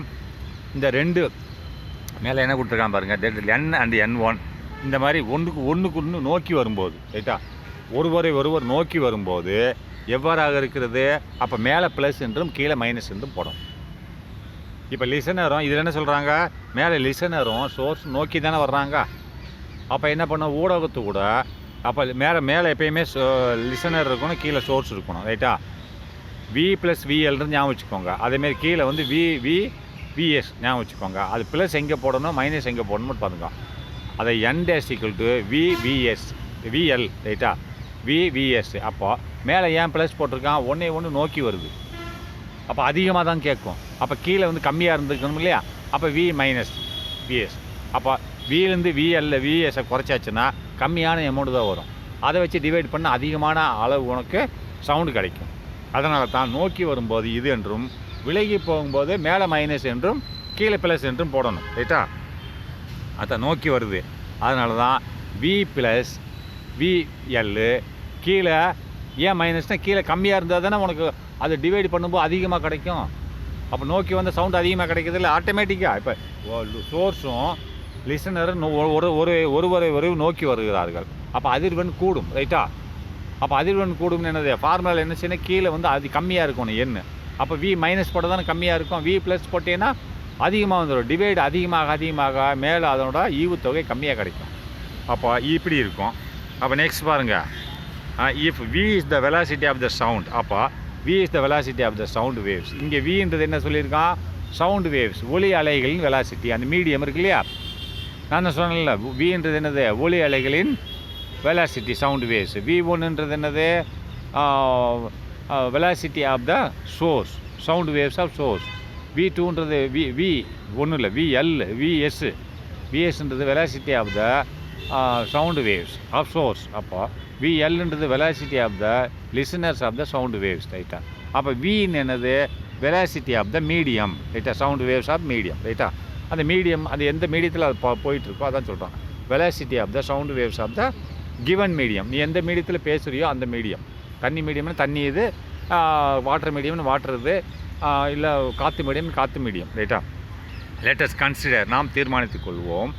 இந்த 2 மேலே என்ன கொடுத்துருக்கான் பாருங்கள், N அண்ட் N1 இந்த மாதிரி ஒன்றுக்கு நோக்கி வரும்போது, ரைட்டா, ஒருவர் நோக்கி வரும்போது எவ்வாறாக இருக்கிறது? அப்போ மேலே ப்ளஸ் என்றும் கீழே மைனஸ் என்றும் போடும். இப்போ லிசனரும் இதில் என்ன சொல்கிறாங்க? மேலே லிசனரும் சோர்ஸ் நோக்கி தானே வர்றாங்க. அப்போ என்ன பண்ண ஊடகத்து கூட அப்போ மேலே எப்பயுமே லிசனர் இருக்கணும், கீழே சோர்ஸ் இருக்கணும், ரைட்டா. V + VL ஞாபகம் வச்சுக்கோங்க. அதேமாரி கீழே VS ஞாபகம் வச்சுக்கோங்க. அது ப்ளஸ் எங்கே போடணும், மைனஸ் எங்கே போடணும்னு பாருங்க. அதை N days equal to VL, ரைட்டா, VS. அப்போ மேலே ஏன் ப்ளஸ் போட்டிருக்கான்? ஒன்று நோக்கி வருது, அப்போ அதிகமாக தான் கேட்கும். அப்போ கீழே கம்மியாக இருந்துக்கணும் இல்லையா. அப்போ V - VS. அப்போ Vலேருந்து VSஐ குறைச்சாச்சுன்னா கம்மியான அமௌண்ட் தான் வரும். அதை வச்சு டிவைட் பண்ண அதிகமான அளவு உனக்கு சவுண்டு கிடைக்கும். அதனால தான் நோக்கி வரும்போது இது என்றும், விலகி போகும்போது மேலே மைனஸ் என்றும் கீழே ப்ளஸ் என்றும் போடணும், ரைட்டா. அதை நோக்கி வருது, அதனால தான் V + VL. கீழே ஏன் மைனஸ்னால் கீழே கம்மியாக இருந்தால் தானே உனக்கு அது டிவைட் பண்ணும்போது அதிகமாக கிடைக்கும். அப்போ நோக்கி வந்த சவுண்டு அதிகமாக கிடைக்கிது இல்லை ஆட்டோமேட்டிக்காக. இப்போ சோர்ஸும் லிசனரும் ஒருவரை நோக்கி வருகிறார்கள், அப்போ அதிர்வெண் கூடும், ரைட்டா. அப்போ அதிர்வெண் கூடும்னு என்னது ஃபார்முலாவில் என்ன செய்யணும், கீழே வந்து அது கம்மியாக இருக்கணும் எண். அப்போ வி மைனஸ் போட்டால் தானே கம்மியாக இருக்கும், வி ப்ளஸ் போட்டேன்னா அதிகமாக வந்துடும். டிவைடு அதிகமாக மேலே அதனோட ஈவுத்தொகை கம்மியாக கிடைக்கும். அப்போ இப்படி இருக்கும். அப்போ நெக்ஸ்ட் பாருங்கள், if v is the velocity of the sound, அப்போ v is the velocity of the sound waves. இங்கே வின்றது என்ன சொல்லியிருக்கான், சவுண்ட் வேவ்ஸ், ஒலி அலைகளின் வெலாசிட்டி. அந்த மீடியம் இருக்கு இல்லையா, நான் சொன்னேன்ல, வின்றது என்னது, ஒலி அலைகளின் வெலாசிட்டி, சவுண்ட் வேவ்ஸ். V1ன்றது என்னது, velocity of the source, sound waves of source. V2ன்றது வி ஒன்றும் இல்லை, விஎஸ்ன்றது velocity of the sound waves of source. அப்போ VLன்றது velocity of the listeners of the sound waves, ரைட்டா. அப்போ வின்னு என்னது, வெலாசிட்டி ஆஃப் த மீடியம், ரைட்டா, சவுண்ட் வேவ்ஸ் ஆஃப் மீடியம், ரைட்டா. அந்த மீடியம் அது எந்த மீடியத்தில் அது போயிட்டுருக்கோ அதான் சொல்கிறோம், velocity of the sound waves of the given medium. நீ எந்த மீடியத்தில் பேசுகிறியோ அந்த மீடியம். தண்ணி மீடியம்னு தண்ணி இது, வாட்டர் மீடியம்னு வாட்டர் இது, இல்லை காற்று மீடியம் காற்று மீடியம், ரைட்டா. லெட்டஸ் கன்சிடர், நாம் தீர்மானித்துக் கொள்வோம்,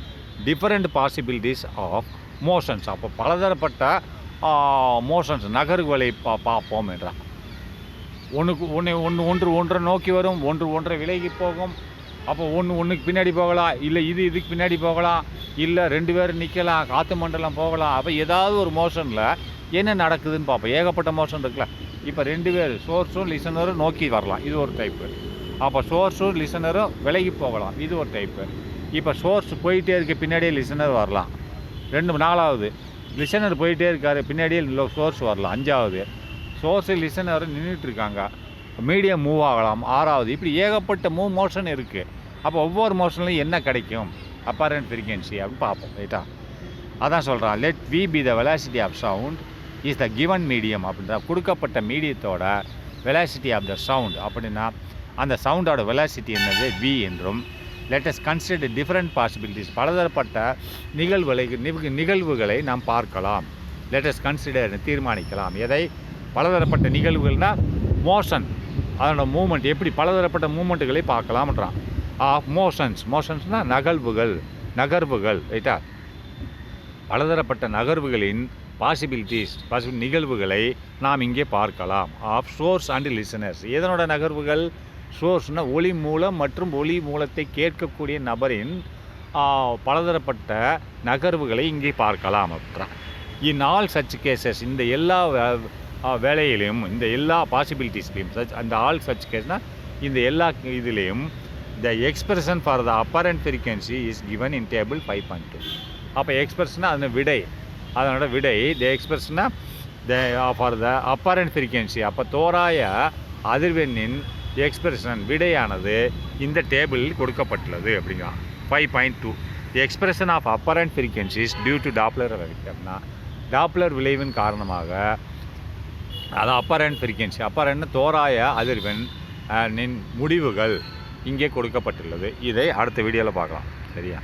டிஃபரெண்ட் பாசிபிலிட்டிஸ் ஆஃப் மோஷன்ஸ். அப்போ பலதரப்பட்ட மோஷன்ஸ், நகர்வுகளை பார்ப்போம் என்றால், ஒன்று நோக்கி வரும், ஒன்றை விலகி போகும். அப்போ ஒன்றுக்கு பின்னாடி போகலாம், இல்லை இதுக்கு பின்னாடி போகலாம், இல்லை 2 பேர் நிற்கலாம், காற்று மண்டலம் போகலாம். அப்போ ஏதாவது ஒரு மோஷனில் என்ன நடக்குதுன்னு பார்ப்போம். ஏகப்பட்ட மோஷன் இருக்குல்ல. இப்போ 2 பேர் சோர்ஸும் லிசனரும் நோக்கி வரலாம், இது ஒரு டைப்பு. அப்போ சோர்ஸும் லிசனரும் விலகி போகலாம், இது ஒரு டைப்பு. இப்போ சோர்ஸ் போயிட்டே இருக்க பின்னாடியே லிசனர் வரலாம், 4வது. லிசனர் போயிட்டே இருக்கார், பின்னாடியே சோர்ஸ் வரலாம், 5வது. சோர்ஸு லிசனர் நின்றுட்டுருக்காங்க, மீடியம் மூவ் ஆகலாம், 6வது. இப்படி ஏகப்பட்ட மோஷன் இருக்குது. அப்போ ஒவ்வொரு மோஷன்லையும் என்ன கிடைக்கும், அப்பரண்ட் ஃப்ரீக்வன்சி அப்படின்னு பார்ப்போம், ரைட்டா. அதான் சொல்கிறான், let v be the velocity of sound is the given medium. அப்படின்ற கொடுக்கப்பட்ட மீடியத்தோட வெலாசிட்டி ஆஃப் த சவுண்ட் அப்படின்னா அந்த சவுண்டோட வெலாசிட்டி என்னது, வி என்றும். லெட்டஸ் கன்சிடர் டிஃப்ரெண்ட் பாசிபிலிட்டிஸ், பலதரப்பட்ட நிகழ்வுகளை நாம் பார்க்கலாம். லெட்டஸ் கன்சிடர், தீர்மானிக்கலாம். எதை, பலதரப்பட்ட நிகழ்வுகள்னால் மோஷன், அதனோட மூமெண்ட், எப்படி பலதரப்பட்ட மூமெண்ட்டுகளை பார்க்கலாம்ன்றான். ஆஃப் மோஷன்ஸ்னால் நகர்வுகள், ரைட்டா. பலதரப்பட்ட நகர்வுகளின் பாசிபிலிட்டிஸ் நிகழ்வுகளை நாம் இங்கே பார்க்கலாம். ஆஃப் சோர்ஸ் அண்ட் லிசனர்ஸ், எதனோட நகர்வுகள், சோர்ஸ்னால் ஒளி மூலம் மற்றும் ஒளி மூலத்தை கேட்கக்கூடிய நபரின் பலதரப்பட்ட நகர்வுகளை இங்கே பார்க்கலாம் அப்படின்றான். இன் ஆல் சச் கேசஸ், இந்த எல்லா வேலையிலையும், இந்த எல்லா பாசிபிலிட்டிஸ்லையும், அந்த ஆல் சச் கேஸ்னால் இந்த எல்லா இதுலேயும், த expression for the apparent frequency is given in table 5.2. அப்போ எக்ஸ்பிரஷனாக அதனோட விடை த எக்ஸ்பிரஷனாக ஃபார் த அப்பரண்ட் ஃப்ரீக்வன்சி, அப்போ தோராய அதிர்வெண்ணின் எக்ஸ்பிரஷன் விடையானது இந்த டேபிளில் கொடுக்கப்பட்டுள்ளது அப்படிங்கிறான். 5.2 the expression of apparent frequencies due to Doppler எஃபெக்ட்னா, டாப்ளர் விளைவின் காரணமாக, அது அப்பரண்ட் ஃப்ரீக்வன்சி, அப்பரண்ட் தோராய அதிர்வெண் முடிவுகள் இங்கே கொடுக்கப்பட்டுள்ளது. இதை அடுத்த வீடியோவில் பார்க்கலாம், சரியா.